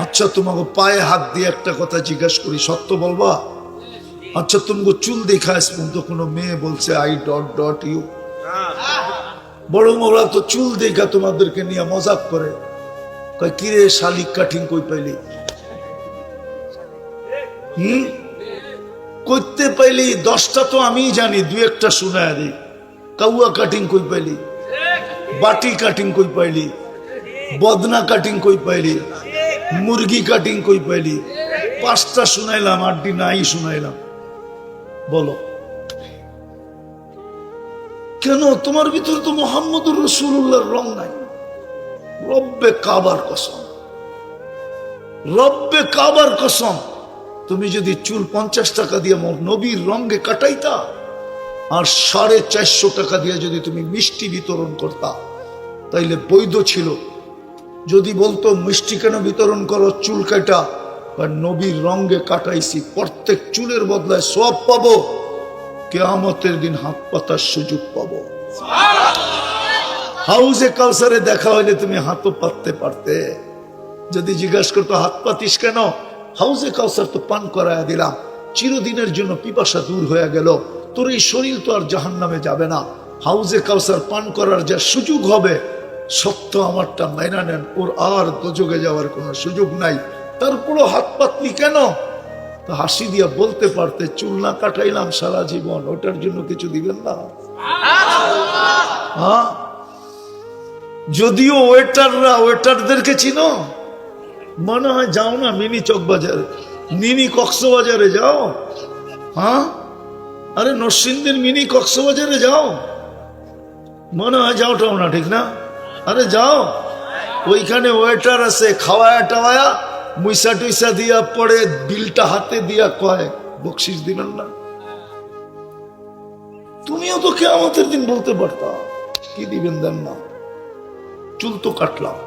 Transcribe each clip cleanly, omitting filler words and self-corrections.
আচ্ছা তোমাকে পায়ে হাত দিয়ে একটা কথা জিজ্ঞাসা করি, সত্য বলবা? আচ্ছা তোমাকে চুল দেখা পর্যন্ত কোনো মেয়ে বলছে আই ডট ডট ইউ? বরং ওরা তো চুল দেখা তোমাদেরকে নিয়ে মজাক করে, কয় কিরে শালিক কাটিং কই পাইলি? করতে পাইলি 10টা তো আমি জানি, 2-1টা শোনায় দিই। কাউয়া কাটিং কই পাইলি? বাটি কাটিং কই পাইলি? বদনা কাটিং কই পাইলি? মুরগি কাটিং কই পাইলি? 5টা শুনাইলাম, 8টি নাই শুনাইলাম। বলো কেন? তোমার ভিতর তো মুহাম্মদুর রাসূলুল্লাহর রং নাই। রব্বে কাবার কসম, রব্বে কাবার কসম, তুমি যদি চুল 50 টাকা দিয়ে নবীর রঙে কাটাইতা আর 450 টাকা দিয়ে যদি তুমি মিষ্টি বিতরণ করতা তাইলে বৈধ ছিল। যদি বলতো মিষ্টি কেন বিতরণ করো, চুল কাটা বা নবীর রঙে কাটাইছি, প্রত্যেক চুলের বদলায় সওয়াব পাবো, কিয়ামতের দিন হাত পাতার সুযোগ পাবো। হাউজে কাউসারে দেখা হইলে তুমি হাতও পাততে পারতে। যদি জিজ্ঞাসা করতো হাত পাতিস কেন, হাউজে কাউসার তো পান করায় দিলাম, চিরদিনের জন্য পিপাসা দূর হয়ে গেল, তোর এই শরীর তো আর জাহান্নামে যাবে না। হাউজে কাউসার পান করার যা সুযোগ হবে, সত্য আমারটা মাইনা নেন, ওর আর দোজগে যাওয়ার কোনো সুযোগ নাই। তারপরও হাত পাতলি কেন? তো হাসি দিয়া বলতে পারতে চুল না কাটাইলাম সারা জীবন, ওটার জন্য কিছু দিবেন না? হ্যাঁ, যদিও ওয়েটারদেরকে চিনো, মনে হয় যাও না মিনি চকবাজারে, মিনি কক্সবাজারে যাও। হ্যাঁ, আরে নরসিংদীর মিনি কক্সবাজারে যাও, মনে হয় যাওটাও না, ঠিক না? আরে যাও, ওইখানে ওয়েটার আছে, খাওয়ায়া টাওয়ায়া মুইসা টুইসা দিয়া পরে বিলটা হাতে দিয়া কয় বকশিস দিবেন না। তুমিও তো কিয়ামতের দিন বলতে পারতা কি দিবেন দেন না। চুল তো কাটলাম,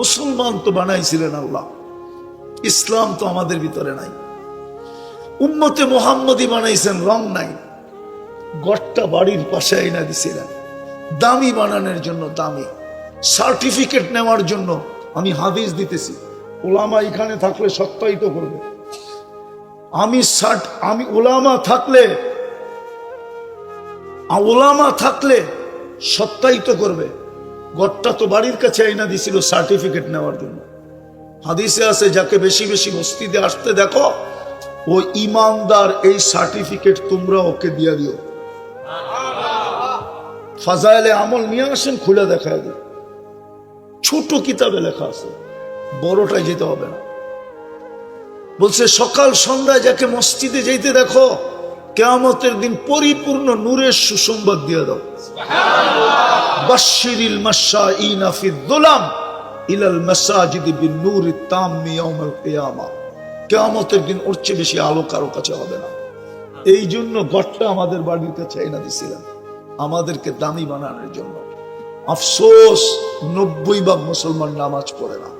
মুসলমান তো বানাইছিলেন আল্লাহ, ইসলাম তো আমাদের ভিতরে নাই। উম্মতে মুহাম্মদী বানাইছেন, রং নাই। গড়টা বাড়ির পাশে আইনা দিছিলেন দামি বানানোর জন্য, দামি সার্টিফিকেট নেওয়ার জন্য। আমি হাদিস দিতেছি, ওলামা এখানে থাকলে সত্যায়িত করবে। আমি ওলামা থাকলে সত্যায়িত করবে। গড়টা তো বাড়ির কাছে আইনা দিছিল সার্টিফিকেট নেওয়ার জন্য। হাদিসে আছে যাকে বেশি বেশি মসজিদে আসতে দেখো ও ইমানদার, এই সার্টিফিকেট তোমরা ওকে দিয়ে দিও। ফাজাইলে আমল নিয়ে আসেন, খুলে দেখা দিও, ছোট কিতাবে লেখা আছে, বড়টাই যেতে হবে না। বলছে সকাল সন্ধ্যায় যাকে মসজিদে যেতে দেখো, কিয়ামতের দিন পরিপূর্ণ নূরের সুসংবাদ দিয়ে দাও। বাশশিরিল মাশাঈনা ফিয-যুলাম ইলাল মাসাজিদি বিন-নূরি তাম্মি ইয়াউমাল কিয়ামা। কিয়ামতের দিন ওর চেয়ে বেশি আলো কারো কাছে হবে না। এই জন্য গড়টা আমাদের বাড়ির কাছে এনে দিছিলেন, আমাদেরকে দামি বানানোর জন্য। আফসোস 90% মুসলমান নামাজ পড়ে না,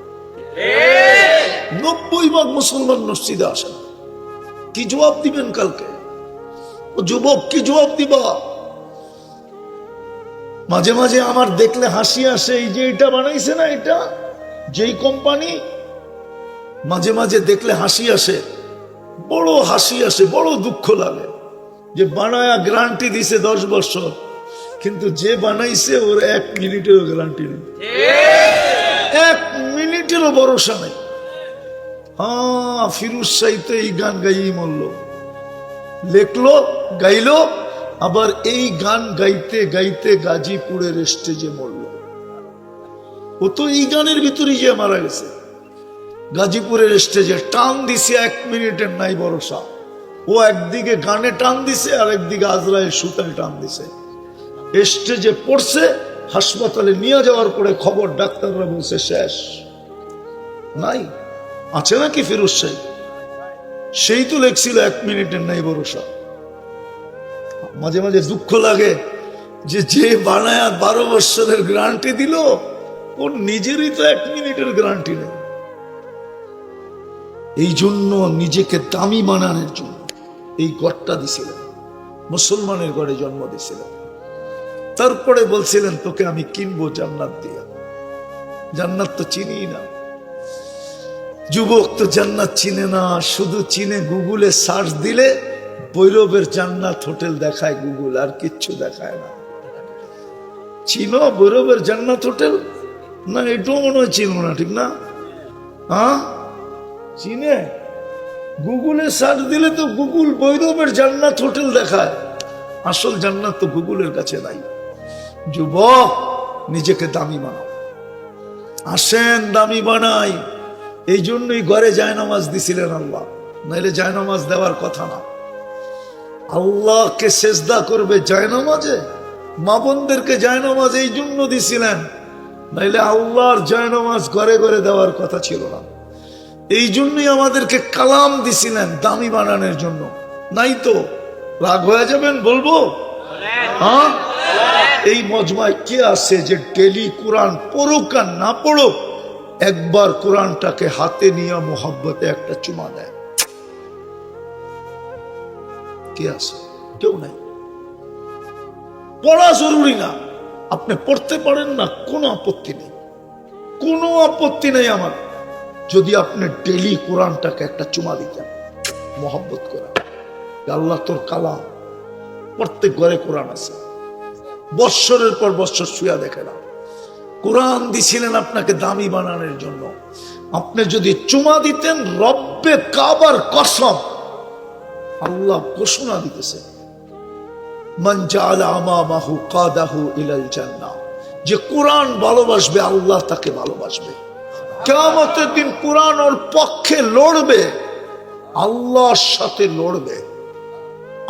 90% মুসলমান মসজিদে আসে না। কি জবাব দিবেন কালকে? ও যুবক কি জবাব দিবা? মাঝে মাঝে আমার দেখলে হাসি আসে, এই যে এটা বানাইছে না, এটা যেই কোম্পানি, মাঝে মাঝে দেখলে হাসি আসে, বড় হাসি আসে, বড় দুঃখ লাগে যে বানায়া গ্যারান্টি দিছে 10 বছর, কিন্তু যে বানাইছে ওর 1 মিনিটেরও গ্যারান্টি নেই, 1 মিনিটেরও ভরসা নেই। হ্যাঁ, ফিরোজ শাহী তো এই গান গাইই মরল, লেখলো গাইলো, আবার এই গান গাইতে গাইতে গাজীপুরের স্টেজে মরল। ও তো এই গানের ভিতরে যে মারা গেছে, গাজীপুরের স্টেজে টান দিছে, 1 মিনিটের নাই ভরসা। ও একদিকে গানে টান দিছে আর একদিকে আজরাইল সুতায় টান দিছে। স্টেজে পড়ছে, হাসপাতালে নিয়ে যাওয়ার পরে খবর, ডাক্তাররা বলছে শেষ, নাই। আছে নাকি ফিরোজ শাহী? সেই তো লেখছিল 1 মিনিটের নাই ভরসা। মাঝে মাঝে দুঃখ লাগে যে যে বানায় 12 বছরের গ্যারান্টি দিল, ওর নিজেরই তো 1 মিনিটের গ্যারান্টি নেই। এই জন্য নিজেকে দামি বানানোর জন্য এই গড়টা দিছিলেন, মুসলমানের ঘরে জন্ম দিছিলেন। তারপরে বলছিলেন তোকে আমি কিনবো জান্নাত দিয়া। জান্নাত তো চিনি না, যুবক তো জান্নাত চিনে না, শুধু চিনে গুগলে সার্চ দিলে ভৈরবের জান্নাত হোটেল দেখায় গুগল, আর কিচ্ছু দেখায় না। চিনো ভৈরবের জান্নাত হোটেল? না, এটাও মনে হয় চিনো না, ঠিক না? হ্যাঁ চিনে, গুগলে সার্চ দিলে তো গুগল ভৈরবের জান্নাত হোটেল দেখায়, আসল জান্নাত তো গুগলের কাছে নাই। যুবক নিজেকে দামি বানাও, আসেন দামি বানাই। এই জন্যই ঘরে জায়নামাজ দিছিলেন আল্লাহ, নাইলে জায়নামাজ দেওয়ার কথা না। আল্লাহকে সেজদা করবে জায়নামাজে, মা বোনদেরকে জায়নামাজ এই জন্য দিছিলেন, নাইলে আল্লাহর জায়নামাজ ঘরে ঘরে দেওয়ার কথা ছিল না। এই জন্যই আমাদেরকে কালাম দিছিলেন দামি বানানোর জন্য, নাই তো রাগ হয়ে যাবেন বলবো? হ্যাঁ, এই মজমায় কে আছে যে ডেলি কোরআন পড়ুক আর না পড়ুক, একবার কোরআনটাকে হাতে নিয়ে মোহাব্বতে একটা চুমা দেয়? কে আছে? কেউ নাই। পড়া জরুরি না, আপনি পড়তে পারেন না, কোনো আপত্তি নেই, কোনো আপত্তি নেই আমার, যদি আপনি ডেলি কোরআনটাকে একটা চুমা দিতেন মোহাব্বত করা। আল্লাহ তোর কালাম, প্রত্যেক ঘরে কোরআন আছে, বৎসরের পর বৎসর শুয়া দেখে না। কোরআন দিছিলেন আপনাকে দামি বানানোর জন্য। আপনি যদি চুমা দিতেন, রব্বে কাবার কসম, আল্লাহ ঘোষণা দিতেছে, মান জাআলা আমামাহু কাদাহু ইলাল জান্নাহ, যে কোরআন ভালোবাসবে আল্লাহ তাকে ভালোবাসবে। কিয়ামতের দিন কোরআন ওর পক্ষে লড়বে, আল্লাহর সাথে লড়বে।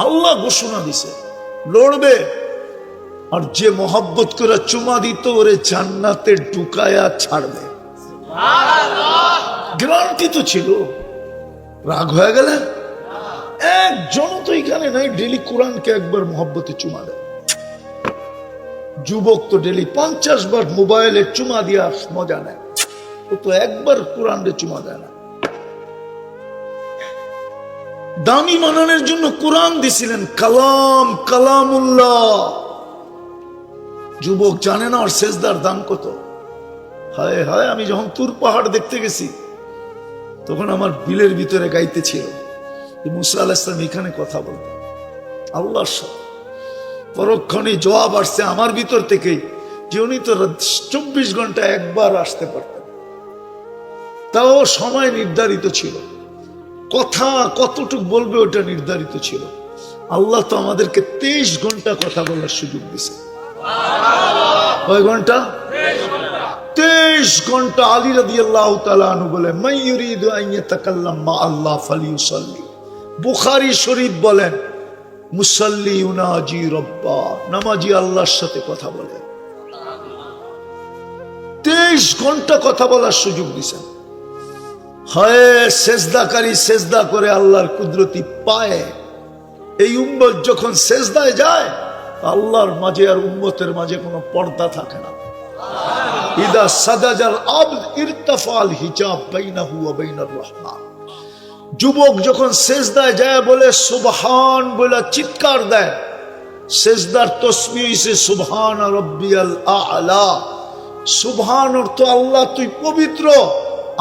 আল্লাহ ঘোষণা দিছে লড়বে। আর যে মোহাব্বত করে চুমা দিত, ওরে জান্নাতে ঢুকায়া ছাড়বে, গ্যারান্টি তো ছিল। রাগ হয়ে গেলেন? একজন তো এখানে নাই ডেলি কোরআনকে একবার মোহাব্বতে চুমা দেয়। যুবক তো ডেলি 50 বার মোবাইলে চুমা দিয়া মজা নেয়, ও তো একবার কোরআনে চুমা দেয় না। দামি বানানোর জন্য কোরআন দিছিলেন, কালাম, কালামুল্লাহ। যুবক জানে না ওর সেজদার দাম কত। হায় হায়, আমি যখন তুর পাহাড় দেখতে গেছি, তখন আমার বিলের ভিতরে গাইতেছিল মুসা আলাইহিস সালাম এখানে কথা বলতেন আল্লাহর সাথে। পরক্ষণে জবাব আসছে আমার ভিতর থেকেই যে উনি তো 24 ঘন্টা একবার আসতে পারতেন, তাও সময় নির্ধারিত ছিল, কথা কতটুক বলবে ওটা নির্ধারিত ছিল। আল্লাহ তো আমাদেরকে 23 ঘন্টা কথা বলার সুযোগ দিছে। কয় ঘন্টা? 23 ঘন্টা। আলী রাদিয়াল্লাহু তাআলা আনহু বলে, মান ইউরিদু আন ইয়াতাকাল্লাম মা আল্লাহ ফালিউসাল্লি। বুখারী শরীফ বলেন, মুসাল্লি ইউনাজি রব্বা, নামাজি আল্লাহর সাথে কথা বলে। 23 ঘন্টা কথা বলার সুযোগ দিছেন। হয় সেজদাকারী সেজদা করে আল্লাহর কুদরতি পায়। এই উম্মত যখন সেজদায় যায়, আল্লাহর মাঝে আর উম্মতের মাঝে কোনো পর্দা থাকে না। ইদা সাদাজাল আবদ ইরতাফাল হিজাব বাইনাহু ওয়া বাইনার রহমান। যুবক যখন সেজদায় যায় বলে সুবহান বলে চিৎকার দেয়, সেজদার তসবিহ হইছে সুবহান রাব্বিয়াল আ'লা। সুবহান অর্থ আল্লাহ তুই পবিত্র।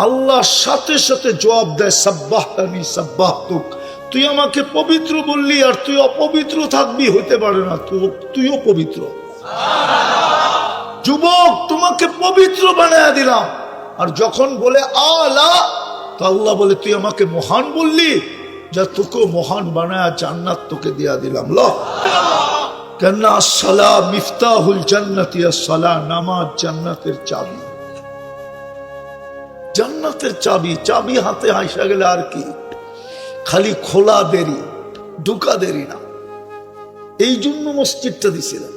আল্লাহর সাথে সাথে জবাব দেয় সাব্বাহতানি সাব্বাহতুক, তুই আমাকে পবিত্র বললি আর তুই অপবিত্র থাকবি, হতে পারে না, তুইও পবিত্র। যুবক তোমাকে পবিত্র বানায় দিলাম। আর যখন বলে আলা, তো আল্লাহ বলে তুই আমাকে মহান বললি, যা তোকে মহান বানায় জান্নাত তোকে দিয়া দিলাম। ল কেন? আসসালাহ মিফতাহুল জান্নাতি, আসসালাহ নামাজ জান্নাতের চাবি। জান্নাতের চাবি, চাবি হাতে আইসা গেলে আর কি, খালি খোলা দেরি, ঢুকা দেরি না। এই জন্য মসজিদটা দিছিলেন,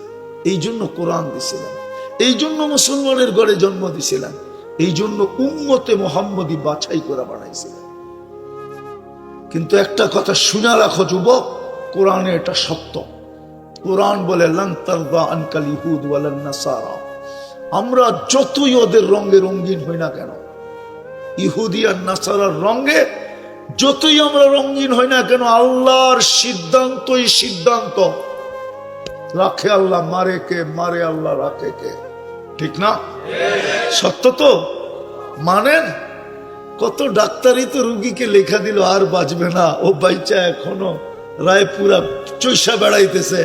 এই জন্য কোরআন দিছিলেন, এই জন্য মুসলমানের ঘরে জন্ম দিছিলেন, এই জন্য উম্মতে মুহাম্মদী বাছাই করে বানাইছিলেন। কিন্তু একটা কথা শুনে রাখো যুবক, কোরআনে এটা সত্য। কোরআন বলে লান তারদা আনকাল ইহুদ ওয়ালান নাসারা। আমরা যতই ওদের রঙে রঙিন হই না কেন, ইহুদি আর নাসারার রঙে যতই আমরা রঙিন হই না কেন, আল্লাহর সিদ্ধান্তই সিদ্ধান্ত। রাখে আল্লাহ, মারে কে? মারে আল্লাহ, রাখে কে? ঠিক না? সত্য তো মানেন? কত ডাক্তারই তো রুগীকে লেখা দিল আর বাঁচবে না, ও বাইচা এখনো রায়পুরা চৈসা বেড়াইতেছে,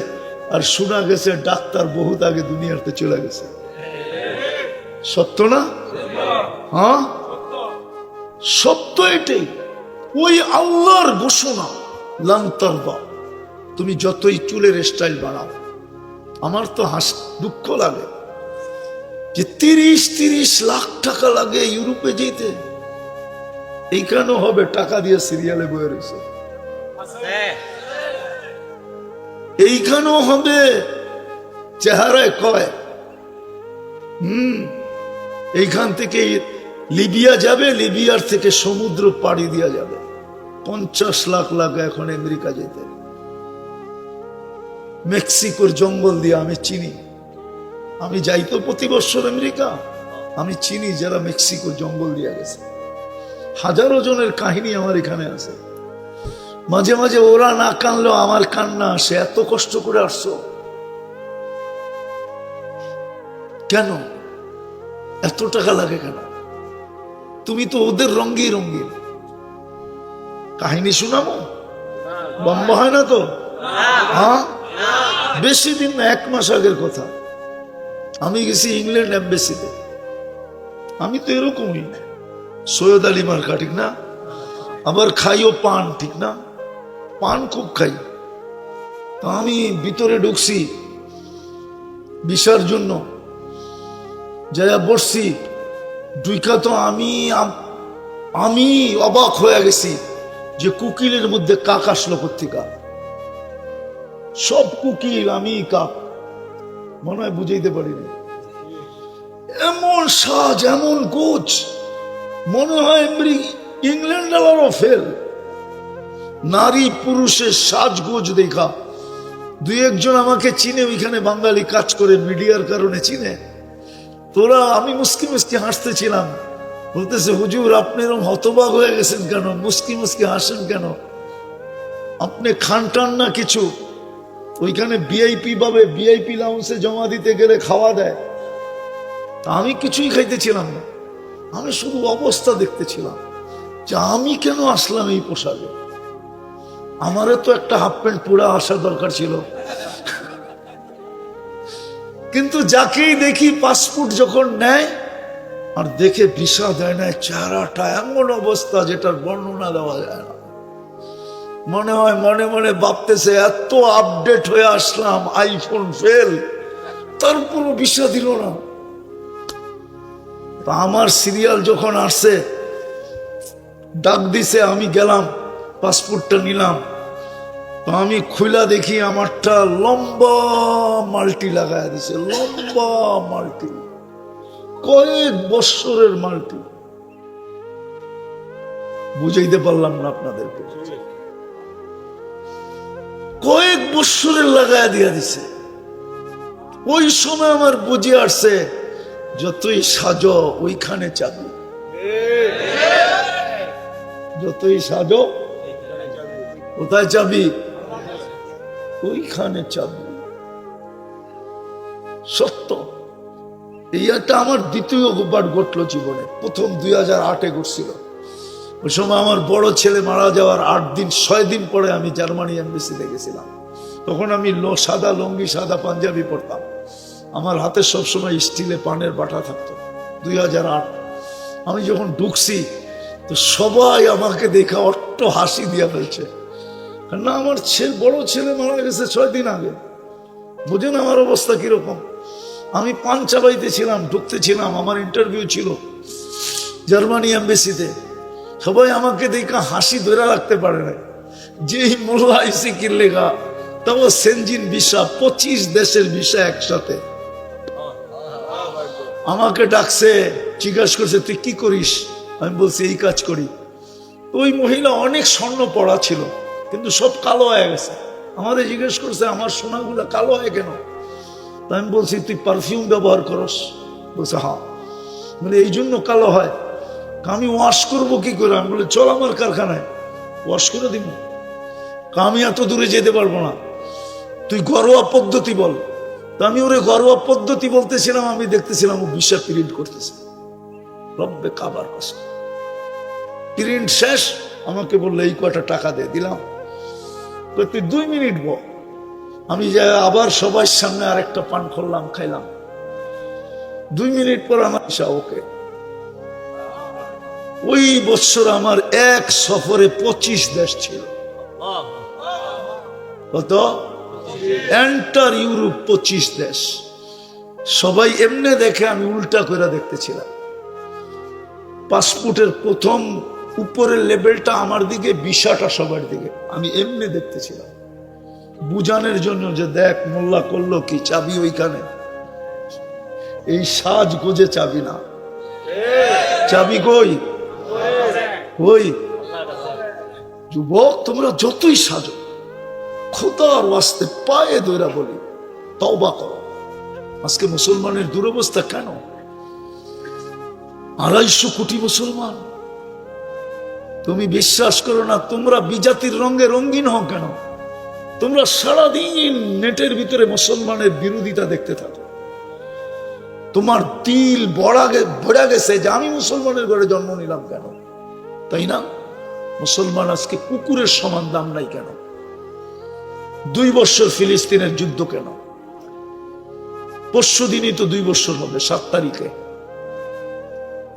আর শোনা গেছে ডাক্তার বহুত আগে দুনিয়াতে চলে গেছে। সত্য না? হ্যাঁ সত্য এটাই। ওই আল্লাহর ঘোষণা, লান তারদা, তুমি যতই চুলের স্টাইল বানাও। আমার তো দুঃখ লাগে যে 30-30 লাখ টাকা লাগে ইউরোপে যেতে, এইখানেও হবে টাকা দিয়ে সিরিয়ালে বয়ে রয়েছে, এইখানেও হবে চেহারায় কয়। এইখান থেকে লিবিয়া যাবে, লিবিয়ার থেকে সমুদ্র পাড়ি দিয়া যাবে। 50 লাখ লাগে এখন আমেরিকা যেতে। মেক্সিকোর জঙ্গল দিয়ে আমি চিনি, আমি যাই তো প্রতি বছর আমেরিকা, আমি চিনি যারা মেক্সিকো জঙ্গল দিয়ে গেছে। হাজারো জনের কাহিনী আমার এখানে আছে। মাঝে মাঝে ওরা না কানলেও আমার কান্না আসে, এত কষ্ট করে আসছো কেন, এত টাকা লাগে কেন? তুমি তো ওদের রঙ্গেই রঙ্গিন। কাহিনী শোনাবো? লম্বা হয় না তো? হ্যাঁ, বেশি দিন না, 1 মাস আগের কথা। আমি গেছি ইংল্যান্ড এম্বাসিতে। আমি তো এরকমই, সৈয়দ আলী মার্কা, ঠিক না? আবার খাইও পান, ঠিক না? পান খুব খাই। তো আমি ভিতরে ঢুকছি ভিসার জন্য, যাইয়া বসছি। দুইকা তো আমি অবাক হয়ে গেছি যে কুকিলের মধ্যে কাক আসলো পত্রিকা, সব কুকিল, আমি কাক, মনে হয় বুঝাইতে পারিনি। এমন সাজ, এমন গোছ, মনে হয় ইংল্যান্ড আলারও ফেল। নারী পুরুষের সাজগোজ দেখা 2-1 আমাকে চিনে, ওইখানে বাঙালি কাজ করে, মিডিয়ার কারণে চিনে। তোরা, আমি মুস্কি মুস্কি হাসতেছিলাম, বলতেছে হুজুর আপনি এরকম হতবাক হয়ে গেছেন কেন, মুস্কি মুস্কি হাসেন কেন, আপনি খান টান না কিছু? ওইখানে ভিআইপি ভাবে ভিআইপি লাউন্সে জমা দিতে গেলে খাওয়া দেয়। তা আমি কিছুই খাইতেছিলাম না, আমি শুধু অবস্থা দেখতেছিলাম যে আমি কেন আসলাম এই পোশাকে। আমারও তো একটা হাফ প্যান্ট পরে আসা দরকার ছিল। কিন্তু যাকেই দেখি পাসপোর্ট যখন নেয় আর দেখে ভিসা দেয় না, চেহারাটা এমন অবস্থা যেটার বর্ণনা দেওয়া যায় না। মনে হয় মনে মনে ভাবতেছে এত আপডেট হয়ে আসলাম, আইফোন ফেল, তারপরও ভিসা দিল না। তা আমার সিরিয়াল যখন আসছে, ডাক দিছে, আমি গেলাম, পাসপোর্টটা নিলাম। তো আমি খুলা দেখি আমারটা লম্বা মাল্টি লাগায় দিছে, লম্বা মাল্টি, কয়েক বৎসরের মাল্টি। বুঝাইতে পারলাম না আপনাদেরকে, কয়েক বৎসরের লাগায় দিয়া দিছে। ওই সময় আমার বুঝে আসছে যতই সাজো ওইখানে চাবি, যতই সাজো কোথায় চাবি, ওইখানে চাবি। সত্য। এই একটা আমার দ্বিতীয়বার ঘটলো জীবনে। প্রথম 2008-এ ঘটছিল। ওই সময় আমার বড় ছেলে মারা যাওয়ার 6 দিন পরে আমি জার্মানি এমবেসিতে গেছিলাম। তখন আমি সাদা লুঙ্গি, সাদা পাঞ্জাবি পরতাম। আমার হাতে সবসময় স্টিলে পানের বাটা থাকতো। 2008 আমি যখন ঢুকছি তো সবাই আমাকে দেখে অট্ট হাসি দিয়া ফেলছে। না, আমার বড় ছেলে মারা গেছে 6 দিন আগে। বুঝেন আমার অবস্থা কিরকম। আমি পান চাবাইতেছিলাম, ঢুকতেছিলাম, আমার ইন্টারভিউ ছিল জার্মানি এমবেসিতে। সবাই আমাকে দেখে হাসি ধরে রাখতে পারে না। যেই মোল্লা আইসি কি লেখা, তাও সেনজিন ভিসা, 25 দেশের ভিসা একসাথে। আমাকে ডাকছে, জিজ্ঞাসা করছে তুই কি করিস? আমি বলছি এই কাজ করি। ওই মহিলা অনেক স্বর্ণ পড়া ছিল, কিন্তু সব কালো হয়ে গেছে। আমাদের জিজ্ঞেস করছে আমার সোনাগুলো কালো হয় কেন? আমি বলছি তুই পারফিউম ব্যবহার করস? বলছে হ্যাঁ। মানে এই জন্য কালো হয়। আমি ওয়াশ করবো কি করে? আমি বলি চল আমার কারখানায় ওয়াশ করে দিব। আমি এত দূরে যেতে পারবো না, তুই ঘরোয়া পদ্ধতি বল। তো আমি ওরে ঘরোয়া পদ্ধতি বলতেছিলাম, আমি দেখতেছিলাম ও ভিসা প্রিন্ট করতেছে। রব্বে কাবার কসম, প্রিন্ট শেষ, আমাকে বললো এই কয়টা টাকা দিয়ে দিলাম। তুই 2 মিনিট বল। আমি যাই আবার সবার সামনে আরেকটা পান করলাম, খাইলাম। 2 মিনিট পর আমার ওকে। ওই বছর আমার এক সফরে 25 দেশ ছিল। কত? এন্টার ইউরোপ 25 দেশ। সবাই এমনি দেখে, আমি উল্টা করে দেখতেছিলাম। পাসপোর্টের প্রথম উপরের লেভেলটা আমার দিকে, ভিসাটা সবার দিকে। আমি এমনি দেখতেছিলাম বুঝানোর জন্য যে দেখ মোল্লা করলো কি, চাবি ওইখানে। এই সাজ গোজে চাবি না, চাবি কই? ওই যুবক, তোমরা যতই সাজো, খোদার ওয়াস্তে পায়ে দইরা বলি তওবা করো। আজকে মুসলমানের দুরবস্থা কেন? 250 কোটি মুসলমান। তুমি বিশ্বাস করো না, তোমরা বিজাতির রঙে রঙিন হও কেন? তোমরা সারাদিন নেটের ভিতরে মুসলমানের বিরোধিতা দেখতে থাকো। তোমার দিল ভরা গেছে যে আমি মুসলমানের ঘরে জন্ম নিলাম কেন, তাই না? মুসলমান আজকে কুকুরের সমান দাম নাই কেন? 2 বছর ফিলিস্তিনের যুদ্ধ কেন? পরশু দিনই তো 2 বছর হবে, 7 তারিখে।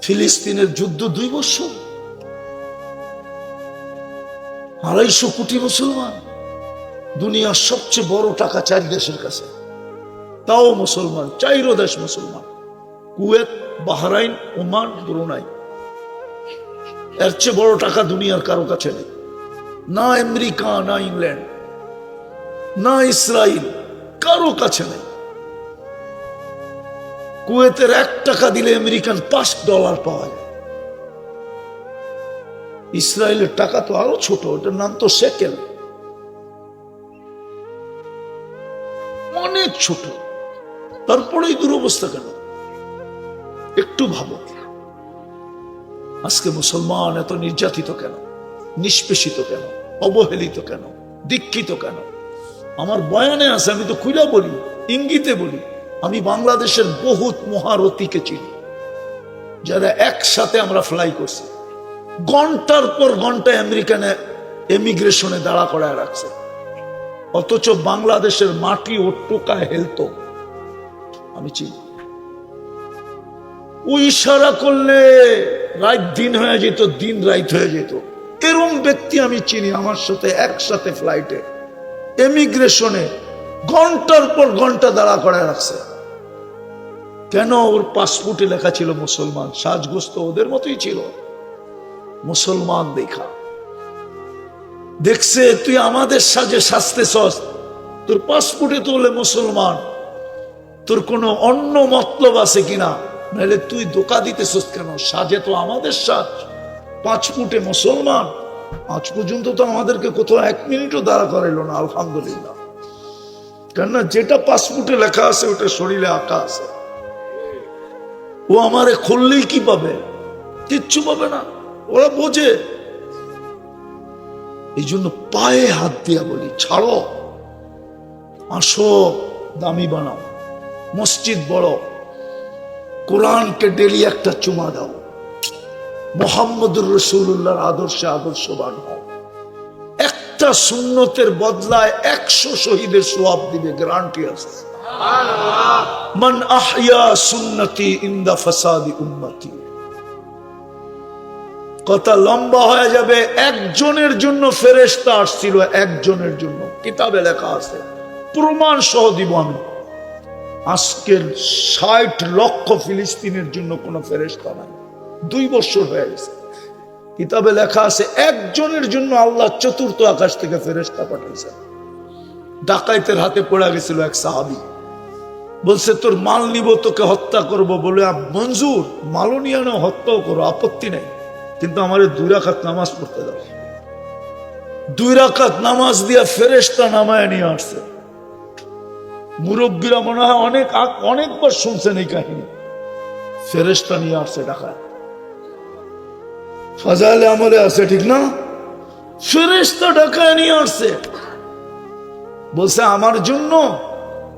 ফিলিস্তিনের যুদ্ধ 2 বছর। 250 কোটি মুসলমান। দুনিয়ার সবচেয়ে বড় টাকা 4 দেশের কাছে, তাও মুসলমান। 4 দেশ মুসলমান, কুয়েত, বাহরাইন, ওমান, ব্রুনাই। এর চেয়ে বড় টাকা দুনিয়ার কারো কাছে নেই। না আমেরিকা, না ইংল্যান্ড, না ইসরায়েল, কারো কাছে নেই। কুয়েতের 1 টাকা দিলে আমেরিকান $5 পাওয়া যায়। ইসরায়েলের টাকা তো আরো ছোট, ওটার নাম তো সেকেল, অনেক ছোট। তারপরেই দুরবস্থা কেন? একটু ভাবো, আজকে মুসলমান এত নির্যাতিত কেন, নিষ্পেষিত কেন, অবহেলিত কেন, দীক্ষিত কেন? আমার বয়ানে আছে, আমি তো খুলে বলি, ইঙ্গিতে বলি। আমি বাংলাদেশের বহুত মহারথীকে চিনি, যারা একসাথে আমরা ফ্লাই করছি, ঘন্টার পর ঘন্টা আমেরিকানে এমিগ্রেশনে দাঁড়া করায় রাখছে, অথচ বাংলাদেশের মাটি ও টোকায় হেলতো। আমি চিনি। ও ইশারা করলে রাত দিন হয়ে যেত, দিন রাত হয়ে যেত। এরকম ব্যক্তি আমি চিনি, আমার সাথে একসাথে ফ্লাইটে এমিগ্রেশনে ঘন্টার পর ঘন্টা দাঁড়া করায় রাখছে। কেন? ওর পাসপোর্টে লেখা ছিল মুসলমান। সাজগোস্ত ওদের মতোই ছিল, মুসলমান দেখা দেখছে। তুই আমাদের সাজে সাজতেছস, তোর পাসপোর্টে তো হলে মুসলমান, তোর কোনো অন্য মতলব আছে কিনা? নাহলে তুই ধোঁকা দিতেছস কেন? সাজে তো আমাদের সাজ, 5 ফুটে মুসলমান। আজ পর্যন্ত তো আমাদেরকে কোথাও 1 মিনিটও দাঁড়া করাইলো না, আলহামদুলিল্লাহ। কেননা যেটা পাসপোর্টে লেখা আছে ওটা শরীরে আঁকা আছে। ও আমারে খুললেই কি পাবে? কিচ্ছু পাবে না, ওরা বোঝে। এই জন্য পায়ে হাত দিয়া বলি, ছাড়ো, আসো, দামি বানাও, মসজিদ বড়, কোরআনকে ডেলি একটা চুমা দাও, মুহাম্মদুর রাসূলুল্লাহর আদর্শে আদর্শবান হও। একটা সুন্নতের বদলায় 100 শহীদের সওয়াব দিবে, গ্যারান্টি আছে। মান আহইয়া সুন্নতি ইনদা ফাসাদি উম্মতি। কথা লম্বা হয়ে যাবে। একজনের জন্য ফেরেশতা আসছিল, একজনের জন্য, কিতাবে লেখা আছে, প্রমাণ সহ দিব আমি। আজকের 60 লক্ষ ফিলিস্তিনের জন্য কোন ফেরেশতা নাই। 2 বছর হয়ে গেছে, কিতাবে লেখা আছে একজনের জন্য আল্লাহ 4th আকাশ থেকে ফেরেশতা পাঠাইছে। ডাকাইতের হাতে পড়ে গেছিল এক সাহাবী, বলছে তোর মাল নিব, তোকে হত্যা করব। বলে মঞ্জুর, মালও নিয়ে নাও, হত্যাও করো, আপত্তি নেই, কিন্তু আমারে 2 রাকাত নামাজ পড়তে দাও। 2 রাকাত নামাজ দিয়া ফেরেশতা নামায় নিয়ে আসছে। মুরব্বীরা মনে হয় অনেকবার শুনছেন এই কাহিনী। ফেরেশতা নিয়ে আসছে ঢাকায়, ফাজাইলে আমলে আছে, ঠিক না? ফেরেশতা ঢাকায় নিয়ে আসছে, বলছে আমার জন্য।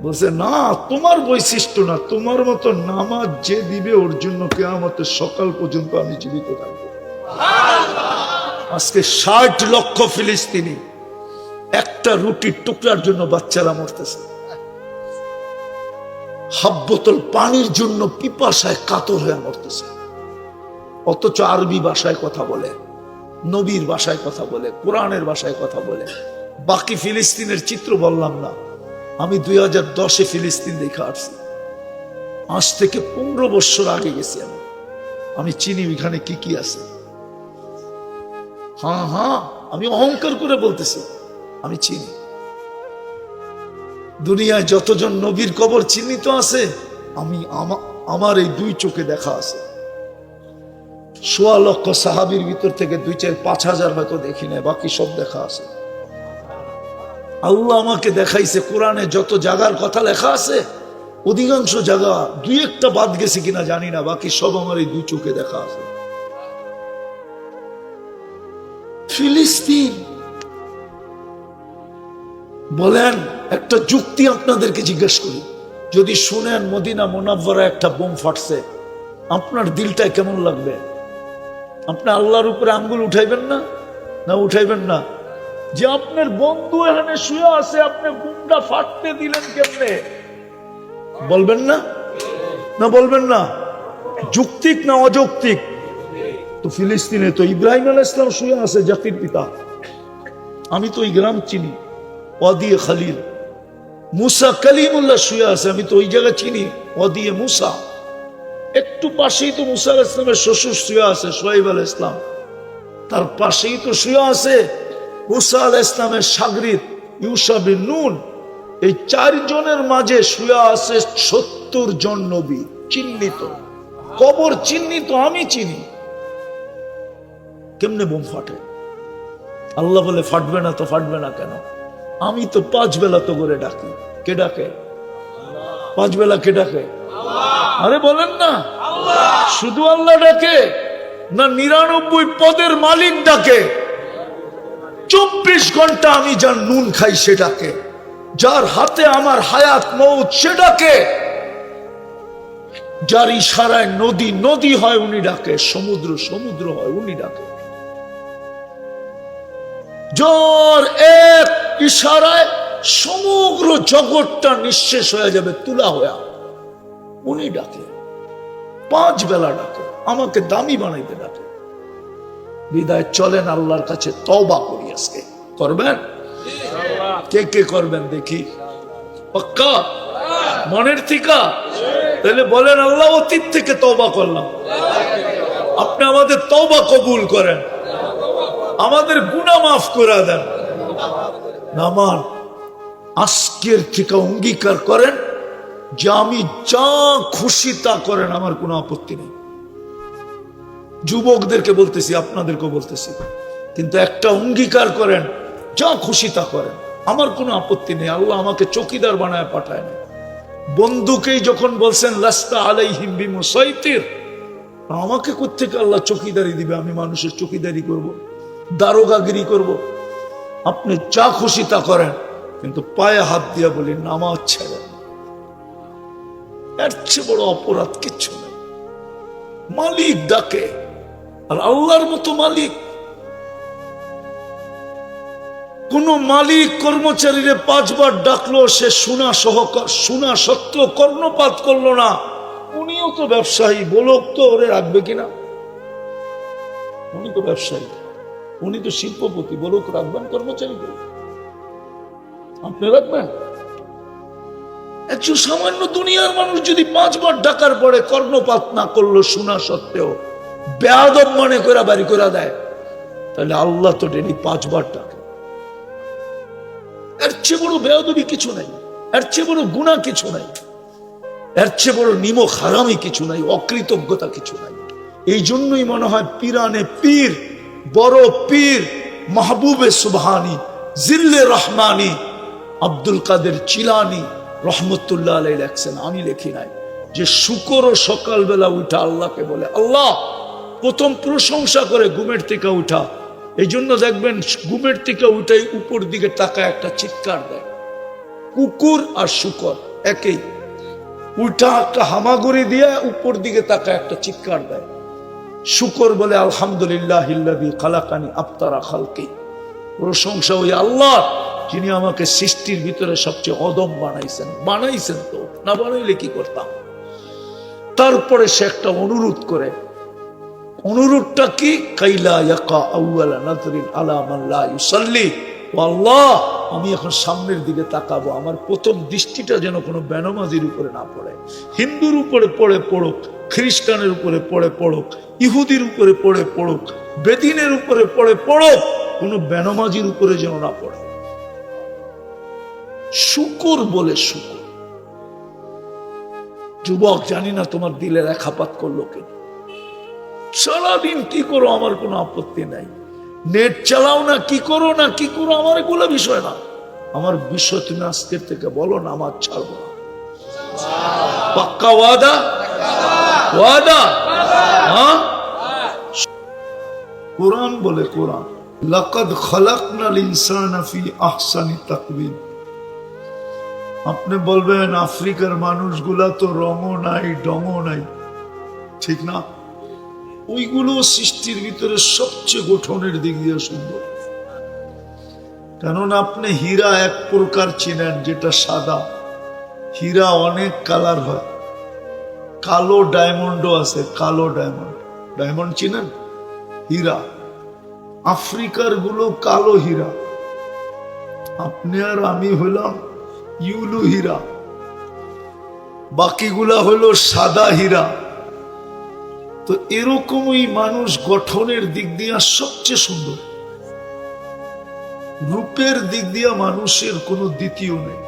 বলছে না, তোমার বৈশিষ্ট্য না, তোমার মতো নামাজ যে দিবে ওর জন্য কিয়ামতের সকাল পর্যন্ত আমি জীবিত থাকবো। আজকে 60 লক্ষ ফিলিস্তিনি একটা রুটির টুকরার জন্য বাচ্চারা মরতেছে, হাফ বোতল পানির জন্য পিপাসায় কাতর হয়ে মরতেছে। অথচ আরবি ভাষায় কথা বলে, নবীর ভাষায় কথা বলে, কোরআনের ভাষায় কথা বলে। বাকি ফিলিস্তিনের চিত্র বললাম না, আমি 2010-এ ফিলিস্তিন দেখে আসছি। আজ থেকে 15 বছর আগে গেছি আমি চিনি ওইখানে কি কি আছে। হ্যাঁ হ্যাঁ, আমি অহংকার করে বলতেছি, আমি চিনি। দুনিয়ায় যতজন নবীর কবর চিহ্নিত আছে, আমি আমার এই 2 চোখে দেখা আছে। 1.25 লক্ষ সাহাবীর ভিতর থেকে 2-4-5 হাজার হয়তো দেখি না, বাকি সব দেখা আছে। আল্লাহ আমাকে দেখাইছে কোরআনে যত জায়গার কথা লেখা আছে, অধিকাংশ জায়গা 2-1টা বাদ গেছে কিনা জানি না, বাকি সব আমার এই 2 চোখে দেখা আছে। ফিলিস্তিন বলেন, একটা যুক্তি আপনাদেরকে জিজ্ঞেস করি, যদি শুনেন মদিনা মুনাওয়ারা একটা বোম ফাটছে, আপনার দিলটা কেমন লাগবে? আপনি আল্লাহর উপরে আঙ্গুল উঠাইবেন না? না উঠাইবেন না? যে আপনার বন্ধু এখানে শুয়ে আছে, আপনি বোমটা ফাটতে দিলেন কেমনে? বলবেন না? না বলবেন না? যৌক্তিক না অযৌক্তিক? তো ফিলিস্তিনে তো ইব্রাহিম আলাইহিস সালাম শুয়ে আছে, জাতির পিতা। আমি তো ওই গ্রাম চিনি, ওয়াদি খালিল। মুসা কালিমুল্লাহ শুয়ে আছে, আমি তো ওই জায়গা চিনি, ওয়াদি মুসা। একটু পাশেই তো মুসা আলাইহিস সালামের শ্বশুর শুয়ে আছে, শুআইব আলাইহিস সালাম। তার পাশেই তো শুয়ে আছে মুসা আলাইহিস সালামের শাগরিদ ইউশা বিন নুন। এই 4 জনের মাঝে শুয়ে আছে 70 জন নবী চিহ্নিত, কবর চিহ্নিত, আমি চিনি। কেমনে বোম ফাটে? আল্লাহ বলে ফাটবে না, তো ফাটবে না কেন? আমি তো 5 বেলা তো করে ডাকি। কে ডাকে? 5 বেলা কে ডাকে? আরে বলেন না, শুধু আল্লাহ ডাকে না 99 পদের মালিক ডাকে? 24 ঘন্টা আমি যার নুন খাই সে ডাকে, যার হাতে আমার হায়াত মৌত সে ডাকে, যার ইশারায় নদী নদী হয় উনি ডাকে, সমুদ্র সমুদ্র হয় উনি ডাকে, যার এক ইশারায় সমগ্র জগৎটা নিঃশেষ হয়ে যাবে, তুলা হয়ে, উনি ডাকে। 5 বেলা ডাকে, আমাকে দামি বানাইতে ডাকে। বিদায় চলেন আল্লাহর কাছে তওবা করি। আজকে করবেন? কে কে করবেন দেখি? পাক্কা মনের থিকা? তাহলে বলেন, আল্লাহ অতীত থেকে তওবা করলাম, আপনি আমাদের তওবা কবুল করেন, আমাদের গুনাহ মাফ করে দেন। নামান আজকের থেকে অঙ্গীকার করেন যে আমি যা খুশি তা করেন, আমার কোনো আপত্তি নেই। যুবকদেরকে বলতেছি, আপনাদেরকে বলতেছি, কিন্তু একটা অঙ্গীকার করেন, যা খুশি তা করেন, আমার কোনো আপত্তি নেই। আল্লাহ আমাকে চৌকিদার বানায় পাঠায় না। বন্ধুকেই যখন বলছেন লাস্তা আলাইহিম বিমুসাইতির, আমাকে কোত্থেকে আল্লাহ চৌকিদারি দিবে? আমি মানুষের চৌকিদারি করব, দারোগাগিরি করব? আপনি যা খুশি তা করেন, কিন্তু পায়ে হাত দিয়া বলি নামাজ ছেড়েন। এর চেয়ে বড় অপরাধ কিচ্ছু নেই। মালিক ডাকে, আর আল্লাহর মতো মালিক কোন মালিক কর্মচারীরে 5 বার ডাকলো, সে শোনা সত্ত্বেও কর্ণপাত করলো না। উনিও তো ব্যবসায়ী, বলক তো ওরে রাখবে কিনা? উনি তো ব্যবসায়ী, উনি তো শিল্পপতি, বলক রাখবেন কর্মচারীকে? আপনি রাখবেন? একজন সামান্য দুনিয়ার মানুষ যদি 5 বার ডাকার পরে কর্ণপাত না করলো, শোনা সত্ত্বেও বেয়াদব মনে করে বাড়ি করে দেয়, তাহলে আল্লাহ তো ডেলি 5 বার ডাকে। এর চেয়ে বড় বেয়াদবি কিছু নাই, এর চেয়ে বড় গুনাহ কিছু নাই, এর চেয়ে বড় নিমক হারামি কিছু নাই, অকৃতজ্ঞতা কিছু নাই। এই জন্যই মনে হয় পিরানে পীর, বড় পীর মাহবুবে সুবহানি জিল্লে রহমানি আব্দুল কাদের চিলানি রহমতুল্লাহ আলাইহি লেখছেন, আমি লেখি নাই, যে শুকর সকালবেলা উঠা আল্লাহকে বলে, আল্লাহ প্রথম প্রশংসা করে ঘুমের থেকে উঠা। এই জন্য দেখবেন ঘুমের থেকে উঠাই উপর দিকে তাকায় একটা চিৎকার দেয়। কুকুর আর শুকর একই, উঠা একটা হামাগুড়ি দিয়ে উপর দিকে তাকায় একটা চিৎকার দেয়। শুকর বলে আলহামদুলিল্লাহিল্লাযী খালাকানি আফতারা খালকি, প্রশংসা ওই আল্লাহ যিনি আমাকে সৃষ্টির ভিতরে সবচেয়ে অদম বানাইছেন। বানাইছেন তো, না বানাইলে কি করতাম? তারপরে সে একটা অনুরোধ করে। অনুরোধটা কি? কাইলা ইয়াকা আউয়ালা নাযরিন আলা মান লা ইউসাল্লি। ও আল্লাহ, আমি এখন সামনের দিকে তাকাবো, আমার প্রথম দৃষ্টিটা যেন কোনো বেনামাজির উপরে না পড়ে। হিন্দুর উপরে পড়ে পড়ুক, খ্রিস্টানের উপরে পড়ে পড়ুক, ইহুদির উপরে পড়ে পড়ুক, বেদিনের উপরে পড়ে পড়ুক, কোনো বেনামাজির উপরে যেন না পড়ে। শুকর বলে শুকর। যুবক, জানি না তোমার দিলে রেখাপাত করলো কেন। সারাদিন কি করো আমার কোনো আপত্তি নাই, নেট চালাও না কি করো না কি করো আমার এগুলো বিষয় না। আমার বিষয় তুমি আজকের থেকে বলো, নামাজ ছাড়বো না। পাক্কা ওয়াদা? ওয়াদা? হ্যাঁ। কোরআন বলে, কোরআন লাকাদ খালাকনাল ইনসানা ফি আহসানি তাকওয়িম। আপনি বলবেন আফ্রিকার মানুষগুলা তো রঙও নাই ডঙও নাই, ঠিক না? ওইগুলো সৃষ্টির ভিতরে সবচেয়ে গঠনের দিক দিয়ে সুন্দর। কেননা আপনি হীরা এক প্রকার চিনেন যেটা সাদা, হীরা অনেক কালার হয়। কালো ডায়মন্ডও আছে, কালো ডায়মন্ড। ডায়মন্ড চিনেন? হীরা। আফ্রিকার গুলো কালো হীরা, আপনি আর আমি হইলাম ইউলু হীরা, বাকিগুলা হইল সাদা হীরা। তো এরকমই মানুষ গঠনের দিক দিয়ে সবচেয়ে সুন্দর, রূপের দিক দিয়ে মানুষের কোনো দ্বিতীয় নেই।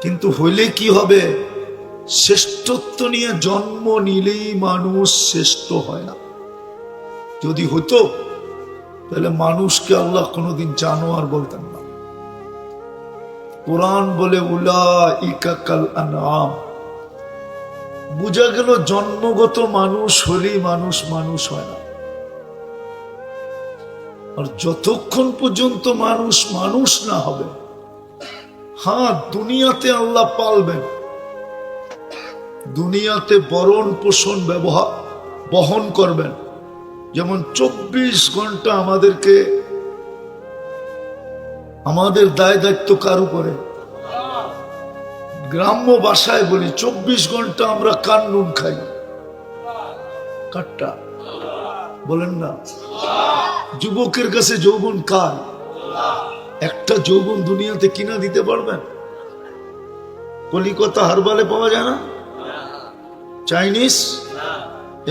কিন্তু হইলে কি হবে? শ্রেষ্ঠত্ব নিয়ে জন্ম নিলেই মানুষ শ্রেষ্ঠ হয় না। যদি হতো তাহলে মানুষকে আল্লাহ কোনোদিন জানোয়ার বলতেন না। কোরআন বলে উলাইকা কাল আনআম। বুঝা গেল জন্মগত মানুষ হলেই মানুষ মানুষ হয় না। আর যতক্ষণ পর্যন্ত মানুষ মানুষ না হবে, হ্যাঁ দুনিয়াতে আল্লাহ পালবেন, দুনিয়াতে বরণ পোষণ ব্যবহার বহন করবেন। যেমন 24 ঘন্টা আমাদেরকে, আমাদের দায় দায়িত্ব কার উপরে? গ্রাম্য ভাষায় বলি 24 ঘন্টা আমরা কান নুন খাই। কাটটা বলেন না? যুবকের কাছে যৌবন কার? একটা যৌবন দুনিয়াতে কিনা দিতে পারবেন? কলিকাতা হারবালে পাওয়া যায় না? চাইনিজ,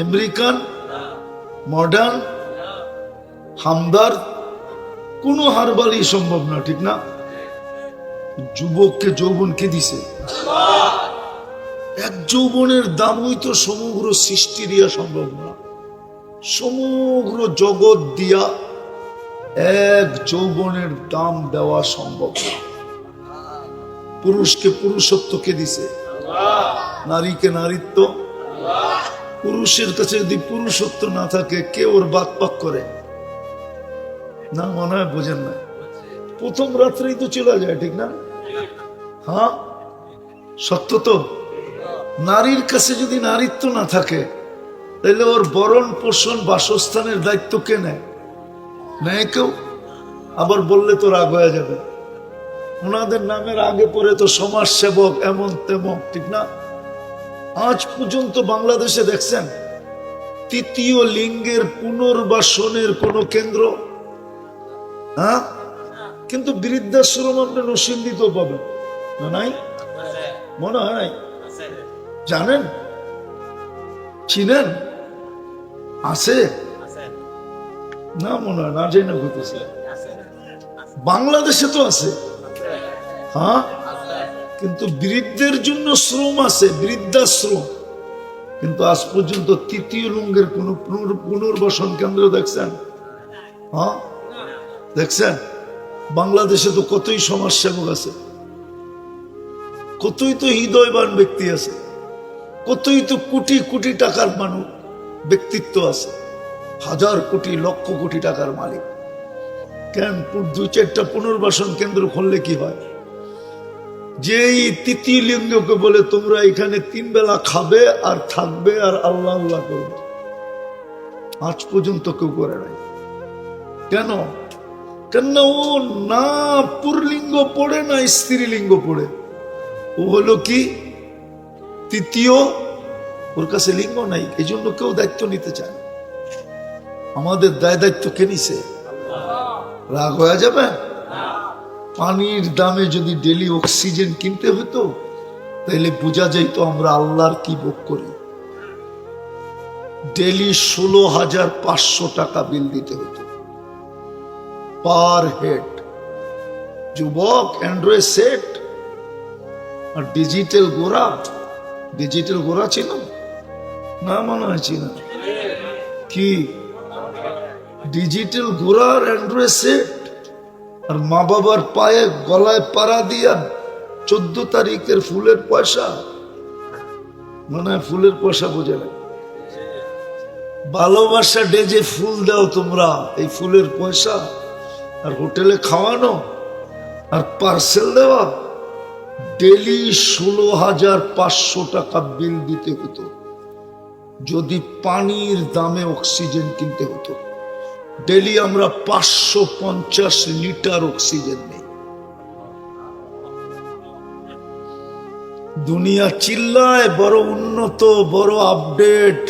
আমেরিকান, মডার্ন, হামদার, কোন হারবালই সম্ভব না, ঠিক না? যুবককে যৌবন কে দিছে? এক যৌবনের দামই তো সমগ্র সৃষ্টি দিয়া সম্ভব না। সমগ্র জগৎ দিয়া এক যৌবনের দাম দেওয়া সম্ভব না। পুরুষকে পুরুষত্ব কে দিছে? নারীকে নারীত্ব। পুরুষের কাছে যদি পুরুষত্ব না থাকে, কে ওর বাদ পাক করে না? মনে হয় বোঝেন না। প্রথম রাত্রেই তো চলে যায়, ঠিক না? হ্যাঁ, সত্য তো। নারীর কাছে যদি নারীত্ব না থাকে, তাহলে ওর বরণ পোষণ বাসস্থানের দায়িত্ব কে নেয়? নেয় কেউ? আবার বললে তো রাগ হয়ে যাবে। ওনাদের নামের আগে পরে তো সমাজ সেবক এমন তেমন, ঠিক না? আজ পর্যন্ত বাংলাদেশে দেখছেন তৃতীয় লিঙ্গের পুনর্বাসনের কোন কেন্দ্র? হ্যাঁ, কিন্তু বৃদ্ধাশ্রম আপনি নসিন্দিত পাবেন না? নাই? মনে হয় নাই? জানেন? চিনেন? আছে না? মনে হয় না, জেনে ঘটেছে। বাংলাদেশে তো আছে, হ্যাঁ, কিন্তু বৃদ্ধের জন্য শ্রম আছে, বৃদ্ধাশ্রম। কিন্তু আজ পর্যন্ত তৃতীয় লিঙ্গের কোন পুনর্বাসন কেন্দ্র দেখছেন? হ্যাঁ, দেখছেন? বাংলাদেশে তো কতই সমাজসেবক আছে, কতই তো হৃদয়বান ব্যক্তি আছে, কতই তো কোটি কোটি টাকার মানুষ ব্যক্তিত্ব আছে, হাজার কোটি লক্ষ কোটি টাকার মালিক। কেন 2-4টা পুনর্বাসন কেন্দ্র খুললে কি হয়? যেই তৃতীয় লিঙ্গকে বলে তোমরা এখানে 3 বেলা খাবে আর থাকবে আর আল্লাহ আল্লাহ করবে, আজ পর্যন্ত কেউ করে নাই। কেন? কেন ও না পুরলিঙ্গ পড়ে না স্ত্রীলিঙ্গ পড়ে, ও হলো কি তৃতীয়, ওর কাছে লিঙ্গ নাই, এই জন্য কেউ দায়িত্ব নিতে চায় না। আমাদের দায়িত্ব কে নিছে? রাগ হয়ে যাবে? পানির দামে যদি ডেলি অক্সিজেন কিনতে হতো তাহলে বোঝা যাইতো আমরা আল্লাহর কি ভোগ করি। ডেলি 16,500 টাকা বিল দিতে হতো পার হেড। যুবক অ্যান্ড্রয়েড সেট আর ডিজিটাল গোড়া, ডিজিটাল গোড়া ছিল না, মনে হয় ছিল কি? ডিজিটাল গোড়া আর অ্যান্ড্রয়েড সেট আর মা বাবার পায়ে গলায় পাড়া দিয়া 14 তারিখের ফুলের পয়সা, মনে হয় ফুলের পয়সা বোঝে না। ভালোবাসা ডে যে ফুল দাও তোমরা, এই ফুলের পয়সা আর হোটেলে খাওয়ানো আর পার্সেল দেওয়া, ডেলি 16,500 টাকা বিল দিতে হতো যদি পানির দামে অক্সিজেন কিনতে হতো। ডেলি আমরা 550 লিটার অক্সিজেন নেই। দুনিয়া চিল্লায় বড় উন্নত, বড় আপডেট,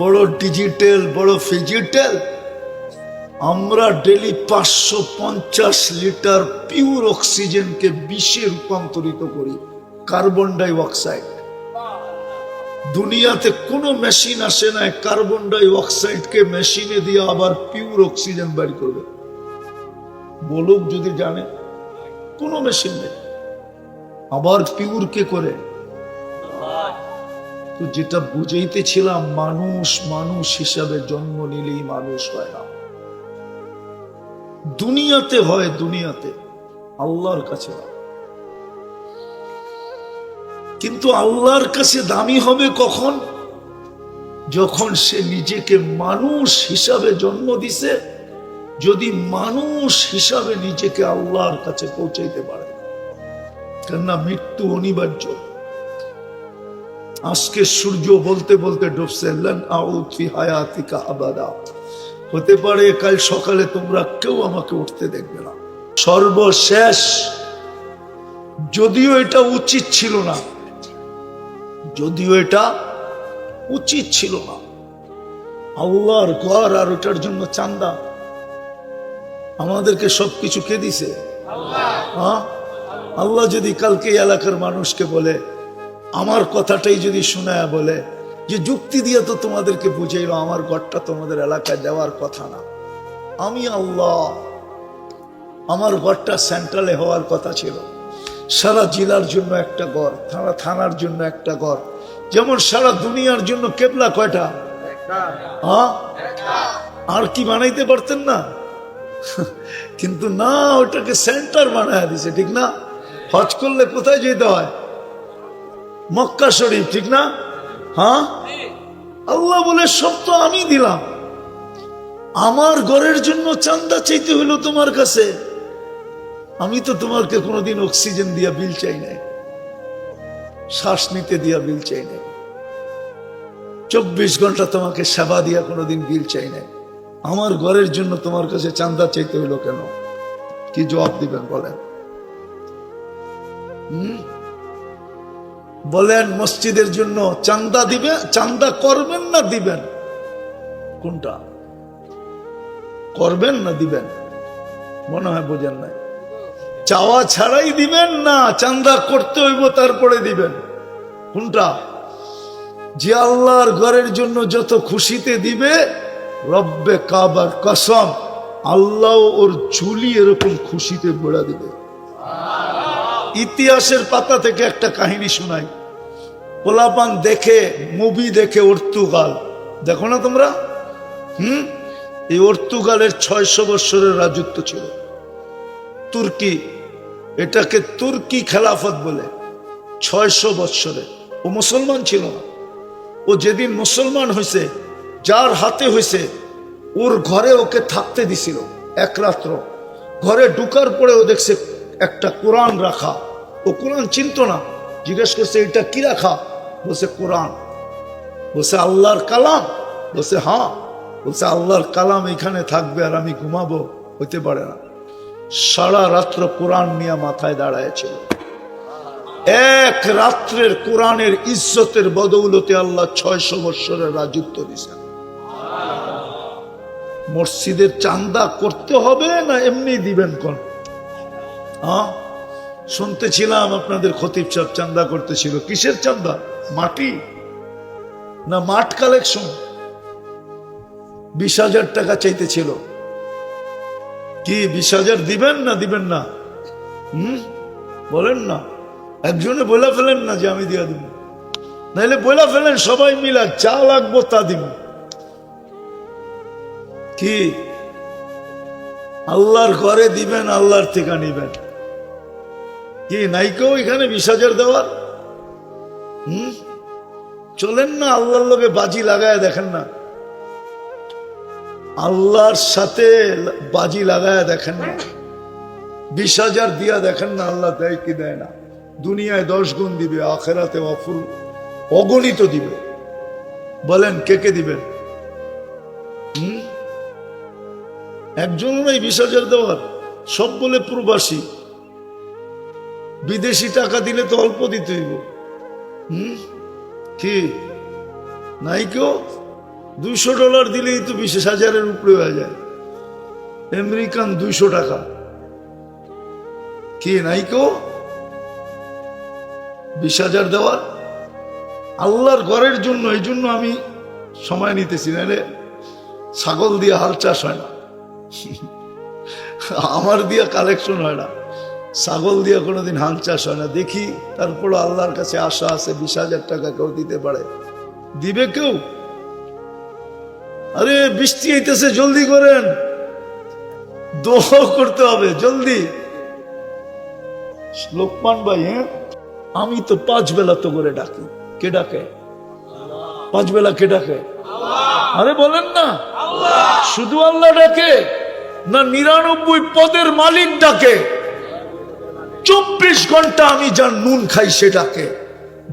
বড় ডিজিটাল, বড় ফিজিটাল। আমরা ডেলি 550 লিটার পিওর অক্সিজেনকে বিষে রূপান্তরিত করি, কার্বন ডাই অক্সাইড। দুনিয়াতে কোনো মেশিন আসে না কার্বন ডাই অক্সাইডকে মেশিনে দিয়ে আবার পিওর অক্সিজেন বের করবে। বলুক যদি জানে, কোনো মেশিন নেই। আবার পিওর কে করে? তো যেটা বুঝাইতেছিলাম, মানুষ মানুষ হিসাবে জন্ম নিলেই মানুষ হয় না। দুনিয়াতে হয়, দুনিয়াতে, আল্লাহর কাছে হয়। কিন্তু আল্লাহর কাছে দামি হবে কখন? যখন সে নিজেকে মানুষ হিসাবে জন্ম দিছে, যদি মানুষ হিসাবে নিজেকে আল্লাহর কাছে পৌঁছাইতে পারে। কেননা মৃত্যু অনিবার্য। আজকে সূর্য বলতে বলতে ডুবছে, লান আউদ ফি হায়াতিকা আবাদা। হতে পারে কাল সকালে তোমরা কেউ আমাকে উঠতে দেখবে না। সর্বশেষ, যদিও এটা উচিত ছিল না, যদিও এটা উচিত ছিল না, আল্লাহর ঘর আর ওটার জন্য চান্দা আমাদেরকে সবকিছু কে দিছে? হ্যাঁ, আল্লাহ যদি কালকে এলাকার মানুষকে বলে, আমার কথাটাই যদি শোনায় বলে যে যুক্তি দিয়ে তো তোমাদেরকে বুঝাইলো আমার ঘরটা তোমাদের এলাকায় দেওয়ার কথা না, আমি আল্লাহ, আমার ঘরটা সেন্ট্রালে হওয়ার কথা ছিল, সারা জেলার জন্য একটা ঘর, থানার জন্য একটা ঘর, যেমন সারা দুনিয়ার জন্য কেবলা কয়টা? হ্যাঁ, আর কি বানাইতে পারতেন না? কিন্তু না, ওটাকে সেন্টার বানায় দিছে, ঠিক না? হজ করলে কোথায় যেতে হয়? মক্কা শরীফ, ঠিক না? হ্যাঁ, আল্লাহ বলে সব তো আমি দিলাম, আমার ঘরের জন্য চান্দা চাইতে হলো তোমার কাছে। আমি তো তোমাকে কোনোদিন অক্সিজেন দিয়া বিল চাই নাই, শ্বাস নিতে দিয়া বিল চাই নাই, 24 ঘন্টা তোমাকে সেবা দিয়া কোনোদিন বিল চাই নাই। আমার ঘরের জন্য তোমার কাছে চান্দা চাইতে হইলো কেন? কি জবাব দিবেন বলেন? বলেন, মসজিদের জন্য চান্দা দিবে, চান্দা করবেন না দিবেন? কোনটা করবেন না দিবেন? মনে হয় বোঝেন নাই। চাওয়া ছাড়াই দিবেন না চান্দা করতে হইব তারপরে দিবেন? কোনটা? যে আল্লাহর ঘরের জন্য যত খুশিতে দিবে, রব্বে কাবার কসম, আল্লাহ ওর ঝুলি এরকম খুশিতে ভরা দিবে। ইতিহাসের পাতা থেকে একটা কাহিনী শোনাই। পোলাপান দেখে, মুভি দেখে পর্তুগাল, দেখো না তোমরা? এই পর্তুগালের 600 বছরের রাজত্ব ছিল। তুর্কি, এটাকে তুর্কি খেলাফত বলে। 600 বছরে ও মুসলমান ছিল না। ও যেদিন মুসলমান হয়েছে, যার হাতে হয়েছে, ওর ঘরে ওকে থাকতে দিছিল এক রাত্র। ঘরে ঢুকার পরে ও দেখছে একটা কোরআন রাখা। ও কোরআন চিনত না, জিজ্ঞেস করছে এটা কি রাখা? বলছে কোরআন। বলছে আল্লাহর কালাম? বলছে হ্যাঁ। বলছে আল্লাহর কালাম এখানে থাকবে আর আমি ঘুমাবো? হইতে পারে না। সারা রাত্র কোরআন নিয়ে মাথায় দাঁড়ায়ছিল। এক রাত্রের কোরআনের ইজ্জতের বদৌলতে আল্লাহ 600 বৎসরের রাজত্ব দিয়েছেন। মসজিদের চান্দা করতে হবে না এমনি দিবেন কোন? হ্যাঁ, শুনতেছিলাম আপনাদের খতিব সাহেব চান্দা করতেছিল। কিসের চান্দা? মাটি না মাঠ কালেকশন? 20,000 টাকা চাইতেছিল। কি 20,000 দিবেন না দিবেন না? বলেন না। একজনে বলে ফেলেন না যে আমি দিয়া দিব, নাইলে বলে ফেলেন সবাই মিলা যা লাগবো তা দিব। কি আল্লাহর ঘরে দিবেন, আল্লাহর থেকে নিবেন? কি নাই কেউ এখানে 20,000 দেওয়ার? চলেন না আল্লাহর লোকে বাজি লাগায় দেখেন না, আল্লাহর সাথে বাজি লাগায় দেখেন না, 20,000 দিয়া দেখেন না আল্লাহ দেয় কি দেয় না। দুনিয়ায় 10 গুণ দিবে, আখেরাতে অগণিত দিবে। বলেন কে কে দিবেন? একজন নাই 20,000 দেওয়ার, সব বলে প্রবাসী। বিদেশি টাকা দিলে তো অল্প দিতে হইব। কি নাই কেউ? $200 দিলেই তো 20,000-এর উপরে হয়ে যায়। আমেরিকান 200 টাকা। কি নাই কেউ 20,000 দেওয়ার? আল্লাহর ঘরের জন্য। এই জন্য আমি সময় নিতেছি, নাহলে ছাগল দিয়ে হাল চাষ হয় না, আমার দিয়া কালেকশন হয় না, ছাগল দিয়া কোনোদিন হাল চাষ হয় না। দেখি তারপরে আল্লাহর কাছে আশা আছে 20,000 টাকা কেউ দিতে পারে। দিবে কেউ? আরে বৃষ্টি হইতেছে, জলদি করেন, দোয়া করতে হবে জলদি। লোকমান ভাই, হ্যাঁ আমি তো 5 বেলা তো করে ডাকি। কে ডাকে? 5 বেলা কে ডাকে? আরে বলেন না, শুধু আল্লাহ ডাকে না 99 পদের মালিক ডাকে? 24 ঘন্টা আমি যার নুন খাই সে ডাকে,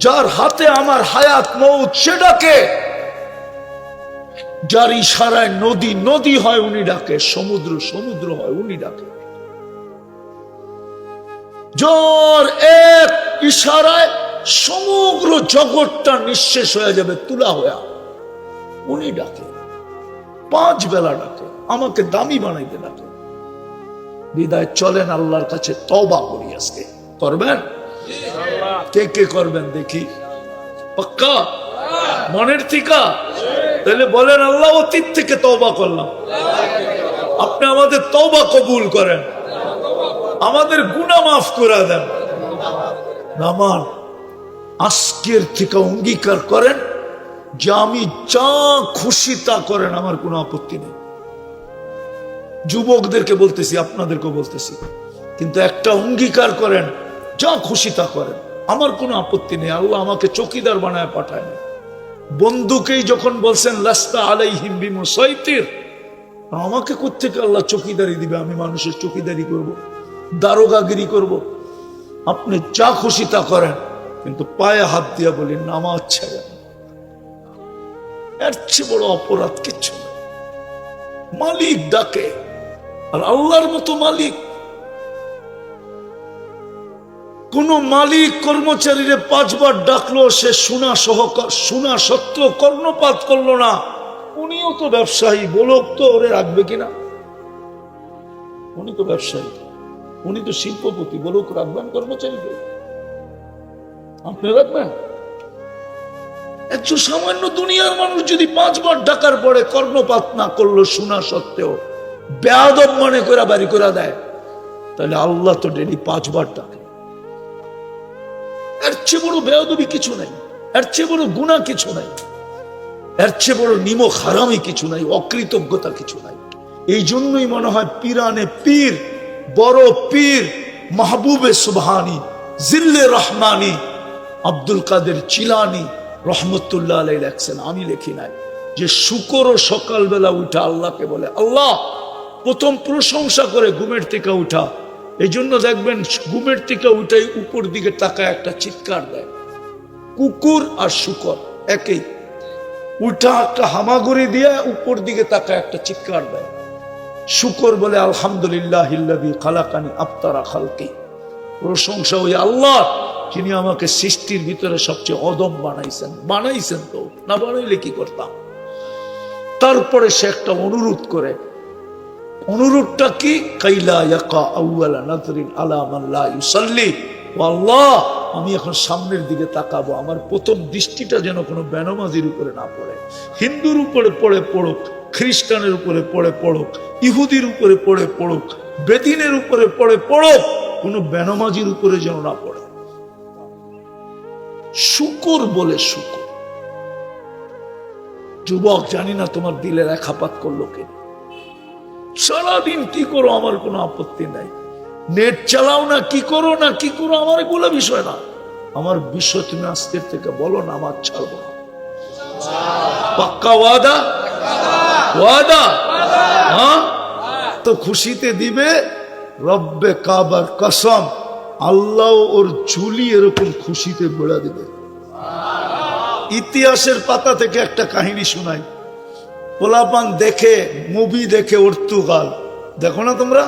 যার হাতে আমার হায়াত মৌত সে ডাকে, যার ইশারায় নদী নদী হয় উনি ডাকে, সমুদ্র সমুদ্র হয় উনি ডাকে, যার এক ইশারায় সমগ্র জগৎটা নিঃশেষ হয়ে যাবে তুলা হয়ে, উনি ডাকে। 5 বেলা ডাকে, আমাকে দামি বানাইতে ডাকে। বিদায় চলেন আল্লাহর কাছে তওবা করি। আজকে করবেন? কে কে করবেন দেখি? পাক্কা মনের থিকা? তাহলে বলেন আল্লাহ অতীত থেকে তওবা করলাম, আপনি আমাদের তওবা কবুল করেন, আমাদের গুনাহ মাফ করে দেন। আমার আজকের থেকে অঙ্গীকার করেন যে আমি যা খুশি তা করেন, আমার কোনো আপত্তি নেই। যুবকদেরকে বলতেছি, আপনাদেরকে বলতেছি, কিন্তু একটা অঙ্গীকার করেন, যা খুশি তা করেন, আমার কোনো আপত্তি নেই। আল্লাহ আমাকে চৌকিদার বানায় পাঠায় না। বন্ধুকেই যখন বলছেন লাস্তা আলাইহিম বিমুসাইতির, আমাকে কোত্থেকে আল্লাহ চৌকিদারি দিবে? আমি মানুষের চৌকিদারি করব, দারোগাগিরি করব? আপনি যা খুশি তা করেন, কিন্তু পায়ে হাত দিয়া বলি নামাজ ছেড়ে। এর চেয়ে বড় অপরাধ কিচ্ছু নেই। মালিক ডাকে, আর আল্লাহর মতো মালিক কোন মালিক কর্মচারীরে 5 বার ডাকলো, সে শোনা সত্ত্বেও কর্ণপাত করলো না। উনিও তো ব্যবসায়ী, বলক তো ওরে রাখবে কিনা? উনি তো ব্যবসায়ী, উনি তো শিল্পপতি, বলক রাখবেন কর্মচারীকে? আপনি রাখবেন? একজন সামান্য দুনিয়ার মানুষ যদি 5 বার ডাকার পরে কর্ণপাত না করলো, শোনা সত্ত্বেও বেয়াদব মনে করে বাড়ি করে দেয়, তাহলে আল্লাহ তো ডেলি 5 বার ডাকে। এর চেয়ে বড় বেয়াদবি কিছু নাই, এর চেয়ে বড় গুনাহ কিছু নাই, এর চেয়ে বড় নিমক হারামি কিছু নাই, অকৃতজ্ঞতা কিছু নাই। এই জন্যই মনে হয় পীরানে পীর, বড় পীর মাহবুবে সুবহানি জিল্লে রহমানি আব্দুল কাদের চিলানি রহমতুল্লাহ আলাইহি লেখছেন, আমি লিখি নাই, যে শুকর সকালবেলা উঠা আল্লাহকে বলে আল্লাহ, প্রথম প্রশংসা করে ঘুমের থেকে উঠা। এই জন্য দেখবেন ঘুমের থেকে উঠাই উপর দিকে তাকায় একটা চিৎকার দেয়। কুকুর আর শুকর একই, উঠা একটা হামাগুড়ি দিয়ে উপর দিকে তাকায় একটা চিৎকার দেয়, শুকর বলে আলহামদুলিল্লাহিল্লাযী খালাকানি আফতারা খালকি, প্রশংসা ওই আল্লাহ যিনি আমাকে সৃষ্টির ভিতরে সবচেয়ে অদম বানাইছেন তো, না বানাইলে কি করতাম। তারপরে সে একটা অনুরোধ করে, অনুরোধটা কি, কাইলা ইয়াকা আউয়ালা নাযরিন আলা মান লা ইউসাল্লি, ও আল্লাহ আমি এখন সামনের দিকে তাকাবো, আমার প্রথম দৃষ্টিটা যেন কোনো বেনামাজির উপরে না পড়ে, হিন্দুর উপরে পড়ে পড়ুক, খ্রিস্টানের উপরে পড়ে পড়ুক, ইহুদির উপরে পড়ে পড়ুক, বেদিনের উপরে পড়ে পড়ুক, কোনো বেনামাজির উপরে যেন না পড়ে। শুকর বলে শুকর। যুবক, জানি না তোমার দিলে রেখাপাত করলো কিনা, সারাদিন কি করো আমার কোনো আপত্তি নাই, নেট চালাও না কি করো আমার এগুলো বিষয় না, আমার বিষয় তুমি আজকের থেকে বলো না আমার ছাড়বো না। পাক্কা ওয়াদা? ওয়াদা? হ্যাঁ, তো খুশিতে দিবে, রব্বে কাবার কসম, আল্লাহ ওর ঝুলি এরকম খুশিতে বেড়া দিবে। ইতিহাসের পাতা থেকে একটা কাহিনী শোনাই। পোলাপান দেখে, মুভি দেখে পর্তুগাল, দেখো না তোমরা?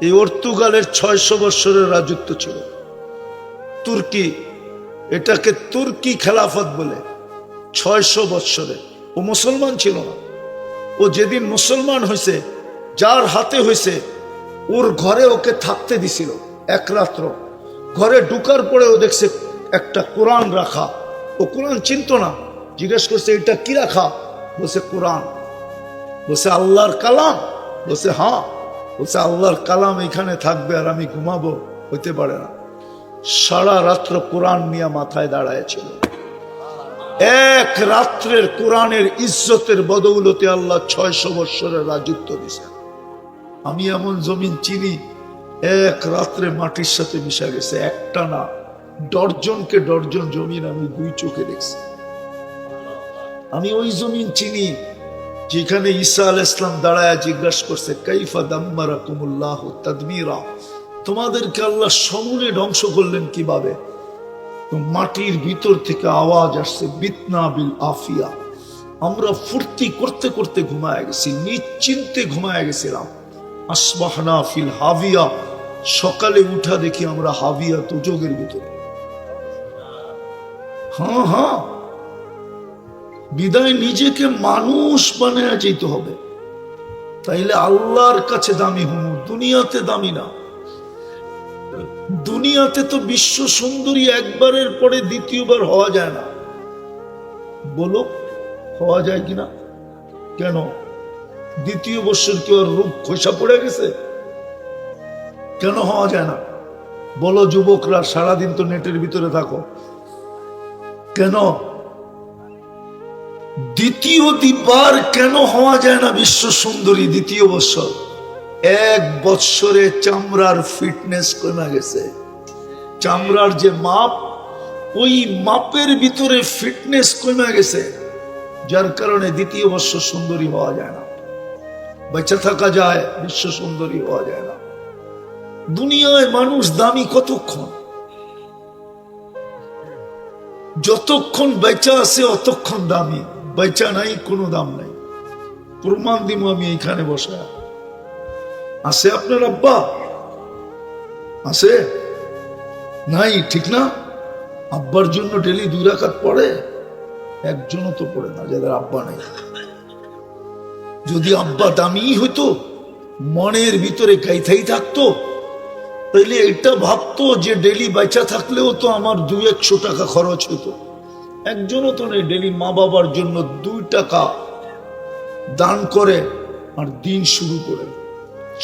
এই পর্তুগালের 600 বৎসরের রাজত্ব ছিল। তুর্কি, এটাকে তুর্কি খেলাফত বলে। 600 বৎসরে ও মুসলমান ছিল না। ও যেদিন মুসলমান হয়েছে, যার হাতে হয়েছে, ওর ঘরে ওকে থাকতে দিছিল এক রাত্র। ঘরে ঢুকার পরে ও দেখছে একটা কোরআন রাখা। ও কোরআন চিনত না, জিজ্ঞেস করছে এটা কি রাখা? বলছে কোরআন। বলছে আল্লাহর কালাম? বলছে হ্যাঁ। বলছে আল্লাহর কালাম এখানে থাকবে আর আমি ঘুমাবো? হইতে পারে না। সারা রাত্র কোরআন নিয়ে মাথায় দাঁড়ায়ছিল। এক রাত্রের কোরআনের ইজ্জতের বদৌলতে আল্লাহ 600 বৎসরের রাজত্ব দিছে। আমি এমন জমিন চিনি এক রাত্রে মাটির সাথে মিশা গেছে, একটা না, ডর্জনকে ডর্জন জমিন আমি 2 চোখে দেখছি। আমি ওই জমিন চিনি যেখানে ঈসা আলাইহিস সালাম দাঁড়ায় জিজ্ঞাসা করছে কাইফা দাম্মারাকুমুল্লাহ তাদমীরা, তোমাদেরকে আল্লাহ সমূলে ধ্বংস করলেন কিভাবে? তো মাটির ভিতর থেকে আওয়াজ আসছে বিতনা বিল আফিয়া, আমরা ফুর্তি করতে করতে ঘুমায় গেছি, নিশ্চিন্তে ঘুমায় গেছিলাম। আসবাহনা ফিল হাবিয়া, সকালে উঠা দেখি আমরা হাবিয়া দুজকের ভিতরে। হ্যাঁ, বিদায় নিজেকে মানুষ বানায় যেতে হবে, তাইলে আল্লাহর কাছে দামি হমু, দুনিয়াতে দামি না। দুনিয়াতে তো বিশ্ব সুন্দরী একবারের পরে দ্বিতীয়বার হওয়া যায় না। বলো হওয়া যায় কিনা? কেন? দ্বিতীয় বছর কি ওর রূপ খোসা পড়ে গেছে? কেন হওয়া যায় না? বলো যুবকরা, সারাদিন তো নেটের ভিতরে থাকো, কেন দ্বিতীয়বার কেন হওয়া যায় না বিশ্ব সুন্দরী দ্বিতীয় বছর? 1 বৎসরে চামড়ার ফিটনেস কমে গেছে। চামড়ার যে মাপ, ওই মাপের ভিতরে ফিটনেস কমে গেছে, যার কারণে দ্বিতীয় বৎসর সুন্দরী হওয়া যায় না। বেঁচে থাকা যায়, বিশ্ব সুন্দরী হওয়া যায় না। দুনিয়ায় মানুষ দামি কতক্ষণ? যতক্ষণ বেচা আছে অতক্ষণ দামি, বেচা নাই কোনো দাম নাই। প্রমাণ দিব আমি এইখানে বসে। আছে আপনার আব্বা? আছে? নাই, ঠিক না? আব্বার জন্য ডেলি 2 রাকাত পড়ে? একজনও তো পড়ে না যাদের আব্বা নাই। যদি আব্বা দামি হইতো, মনের ভিতরে গাইথাই থাকতো, তাইলে এটা ভাবতো যে ডেলি বেচা থাকলেও তো আমার 200-100 টাকা খরচ হতো। একজনও তো নেই ডেলি মা বাবার জন্য 2 টাকা দান করে আর দিন শুরু করে।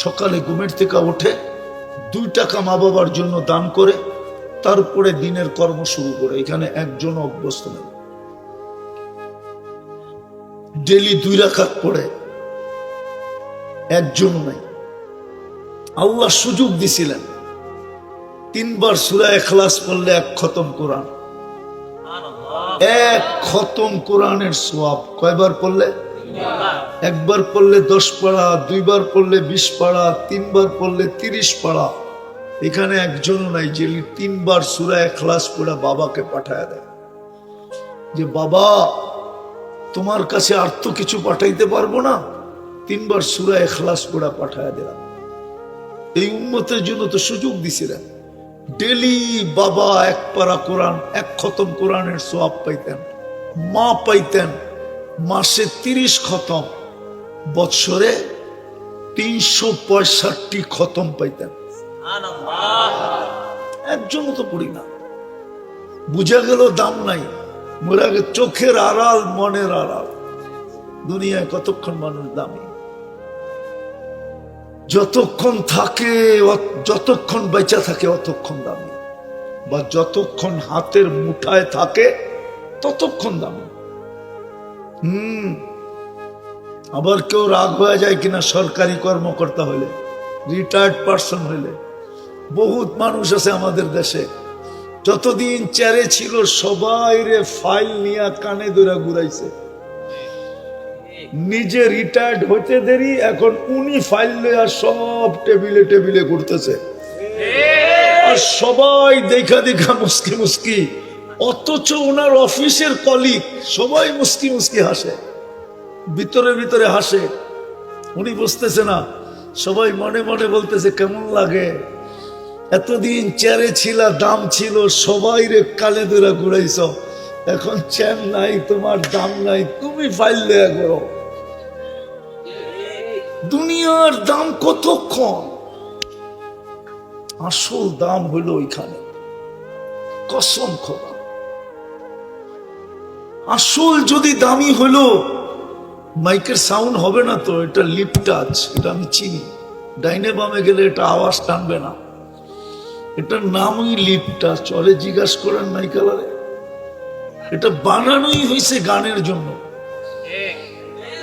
সকালে ঘুমের থেকে ওঠে, 2 টাকা মা বাবার জন্য দান করে, তারপরে দিনের কর্ম শুরু করে। এখানে একজন অভ্যস্ত নেই। ডেলি 2 রাকাত পড়ে একজন নাই। আল্লাহ সুযোগ দিছিলেন 3 বার সূরা ইখলাস পড়লে 1 খতম কোরআন। 1 খতম কোরআনের সওয়াব। কয়বার পড়লে? 1 বার পড়লে 10 পারা, 2 বার পড়লে 20 পারা, 3 বার পড়লে 30 পারা। এখানে একজনও নাই যে 3 বার সূরা ইখলাস পড়ে বাবাকে পাঠায় দেয়। যে বাবা তোমার কাছে আর তো কিছু পাঠাইতে পারবো না, 3 বার সূরা ইখলাস পড়া পাঠায়া দিলাম। এই উম্মতের জন্য তো সুযোগ দিছিলেন। ডেলি বাবা 1 পারা কোরআন, 1 খতম কোরআনের সওয়াব পাইতেন, মা পাইতেন মাসে 30 খতম, বৎসরে 365 খতম পাইতেন। একজনও তো পড়ি না। বুঝা গেল দাম নাই, মোরা গে চোখের আড়াল মনের আড়াল। দুনিয়ায় কতক্ষণ মানুষ দামি, যতক্ষণ থাকে যতক্ষণ বেঁচে থাকে অতক্ষণ দামি, বা যতক্ষণ হাতের মুঠায় থাকে ততক্ষণ দামি। আবার কেউ রাগ হয়ে যায় কিনা সরকারি কর্মকর্তা হইলে, রিটায়ার্ড পার্সন হইলে। বহুত মানুষ আছে আমাদের দেশে, যতদিন চেয়ারে ছিল সবাই রে ফাইল নিয়ে কানে ধরে ঘুরাইছে। নিজে রিটায়ার্ড হইতে দেরি, এখন উনি ফাইল লইয়া সব টেবিলে টেবিলে ঘুরতেছে, আর সবাই দেখা দেখা মুস্কি মুস্কি। অথচ ওনার অফিসের কলিগ সবাই মুস্কি মুস্কি হাসে, ভিতরে ভিতরে হাসে। উনি বুঝতেছে না, সবাই মনে মনে বলতেছে কেমন লাগে, এতদিন চেয়ারে ছিল, দাম ছিল, সবাই রে কালে ধরে ঘুরাইছ, এখন চেয়ার নাই, তোমার দাম নাই, তুমি ফাইল দেয়া করো। দুনিয়ার দাম কতক্ষণ, আসল দাম হইল ওইখানে। কসম খোদা, আসল যদি দামি হইলো, মাইকের সাউন্ড হবে না তো, এটা লিপ টাচ, এটা আমি চিনি। ডাইনে বামে গেলে এটা আওয়াজ টানবে না, এটার নামই লিপ টাচ। চলে জিজ্ঞাসা করেন মাইকেলারে, এটা বানানোই হয়েছে গানের জন্য।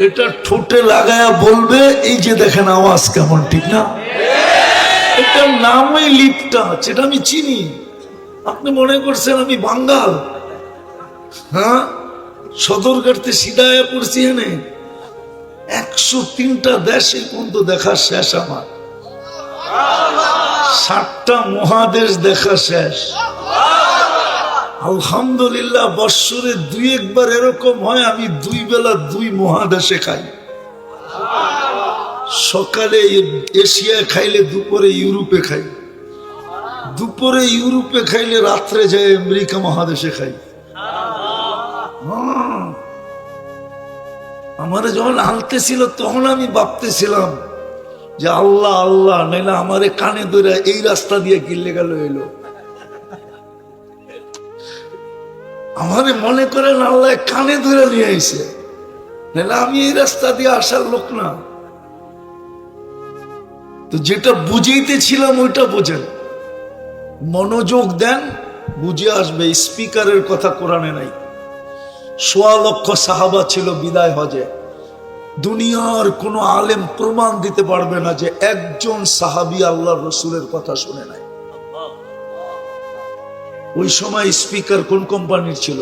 এটা ঠোঁটে লাগায়া বলবে, এই যে দেখেন আওয়াজ কেমন, ঠিক না? এটার নামই লিপ টাচ, এটা আমি চিনি। আপনি মনে করছেন আমি বাঙ্গাল? হ্যাঁ, সদরঘাটতে সিধায় পড়ছি, এনে 103টা দেশে পর্যন্ত দেখা শেষ আমার, 7টা মহাদেশ দেখা শেষ। আলহামদুলিল্লাহ, বৎসরে 2-1 বার এরকম হয় আমি 2 বেলা 2 মহাদেশে খাই। সকালে এশিয়ায় খাইলে দুপুরে ইউরোপে খাই, দুপুরে ইউরোপে খাইলে রাত্রে যায় আমেরিকা মহাদেশে খাই। আমারে যখন আনতেছিল তখন আমি ভাবতেছিলাম যে আল্লাহ আল্লাহ, নাইলে আমারে কানে ধরে এই রাস্তা দিয়ে গিলে গেল এলো। আমারে মনে করেন আল্লাহ কানে ধরে নিয়ে আইছে, নাইলে আমি এই রাস্তা দিয়ে আসার লোক না। তো যেটা বুঝাইতেছিলাম ওইটা বোঝেন, মনোযোগ দেন, বুঝে আসবে। স্পিকারের কথা কোরআনে নাই। 1.25 লক্ষ সাহাবা ছিল বিদায় হজে। দুনিয়ার কোন আলেম প্রমাণ দিতে পারবে না যে একজন সাহাবী আল্লাহর রসুলের কথা শুনে নাই। ওই সময় স্পিকার কোন কোম্পানির ছিল?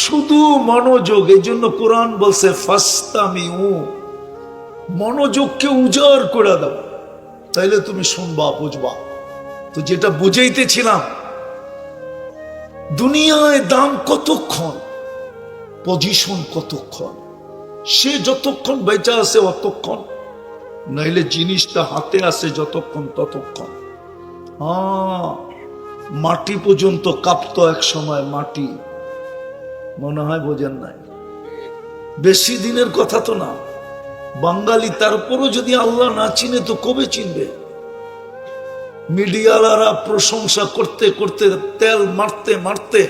শুধু মনোযোগ। এই জন্য কোরআন বলছে ফাস্তামিউ, মনোযোগকে উজাড় করে দাও, তাইলে তুমি শুনবা, বুঝবা। তো যেটা বুঝাইতেছিলাম, দুনিয়ায় দাম কতক্ষণ, পজিশন কতক্ষণ, সে যতক্ষণ বেঁচে আছে অতক্ষণ, নাইলে জিনিসটা হাতে আছে যতক্ষণ ততক্ষণ। মাটি পর্যন্ত কাঁপতো এক সময়, মাটি, মনে হয় বোঝেন নাই। বেশি দিনের কথা তো না। বাঙালি তারপরও যদি আল্লাহ না চিনে তো কবে চিনবে? মিডিয়ালারা প্রশংসা করতে করতে, তেল মারতে মারতে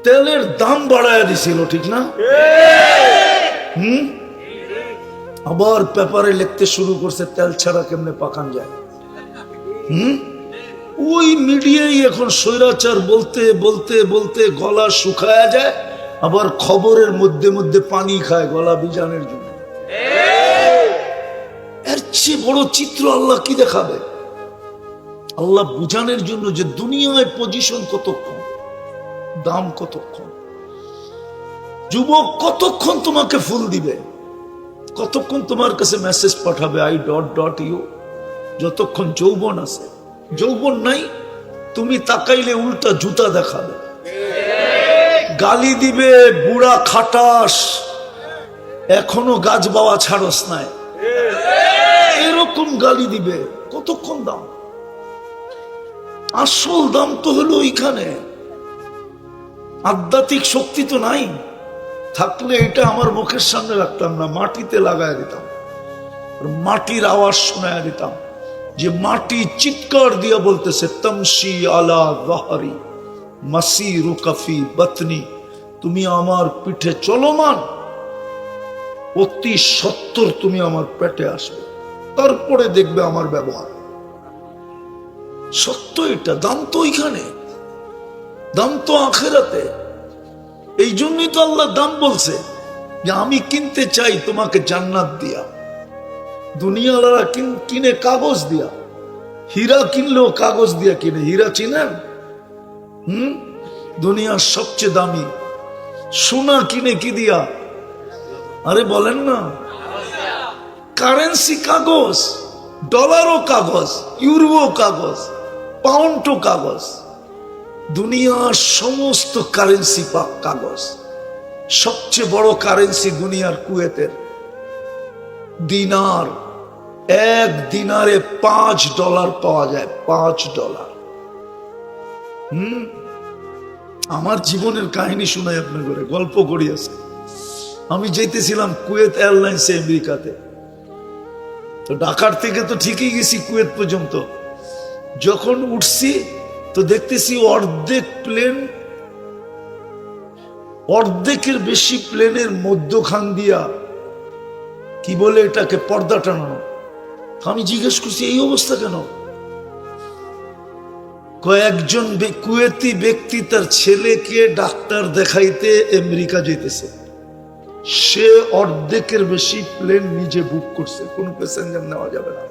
তেলের দাম বাড়ায় দিছিল, ঠিক না? আবার পেপারে লিখতে শুরু করছে তেল ছাড়া কেমনে পাকান যায়। ওই মিডিয়াই এখন স্বৈরাচার বলতে বলতে বলতে গলা শুকায়া যায়, আবার খবরের মধ্যে মধ্যে পানি খায় গলা ভিজানোর জন্য। এর চেয়ে বড় চিত্র আল্লাহ কি দেখাবে? আল্লাহ বুঝানোর জন্য যে দুনিয়ায় পজিশন কতক্ষণ, দাম কতক্ষণ। যুবক কতক্ষণ তোমাকে ফুল দিবে, কতক্ষণ তোমার কাছে মেসেজ পাঠাবে আই ডট ডট ইউ, যতক্ষণ যৌবন আছে। যৌবন নাই, তুমি তাকাইলে উল্টা জুতা দেখাবে। গালি দিবে, বুড়া খাটাস, এখনো গাছ বাওয়া ছাড়স নাই, এরকম গালি দিবে। কতক্ষণ দাম? আসল দাম তো হলো ওইখানে। আধ্যাত্মিক শক্তি তো নাই। থাকলে এটা আমার মুখের সামনে রাখতাম না, মাটিতে লাগায় দিতাম, মাটির আওয়াজ শোনায় দিতাম, যে মাটি চিৎকার দিয়া বলতেছে তমশি আলা যাহরি মাসিরুকা ফি বাতনি, তুমি আমার পিঠে চলমান, অতি সত্তর তুমি আমার পেটে আসবে, তারপরে দেখবে আমার ব্যবহার। সত্য এটা। দাম তো ওইখানে, দাম তো আখেরাতে। এই জন্যই তো আল্লাহ দাম বলছে যে আমি কিনতে চাই তোমাকে জান্নাত দিয়া। দুনিয়াওয়ালারা কিনে কাগজ দিয়া, হীরা কিনলেও কাগজ দিয়া কিনে। হীরা চিনেন? দুনিয়ার সবচেয়ে দামি সোনা কিনে কি দিয়া? আরে বলেন না, কারেন্সি কাগজ, ডলারও কাগজ, ইউরো কাগজ, পাউন্ডও কাগজ, দুনিয়ার সমস্ত কারেন্সি কাগজ। সবচেয়ে বড় কারেন্সি দুনিয়ার কুয়েতের দিনার। এক দিনারে $5 পাওয়া যায়, $5। আমার জীবনের কাহিনী শুনাই আপনার করে, গল্প করি আছে। আমি যেতেছিলাম কুয়েত এয়ারলাইন্সে আমেরিকাতে। তো ঢাকার থেকে তো ঠিকই গেছি কুয়েত পর্যন্ত। যখন উঠছি তো দেখতেছি অর্ধেকের বেশি প্লেনের মধ্যখান দিয়া কি বলে এটাকে, পর্দা টানানো। আমি জিজ্ঞেস করছি এই অবস্থা কেন? কয়েকজন কুয়েতি ব্যক্তি তার ছেলেকে ডাক্তার দেখাইতে আমেরিকা যেতেছে, সে অর্ধেকের বেশি প্লেন নিজে বুক করছে, কোনো প্যাসেঞ্জার নেওয়া যাবে না,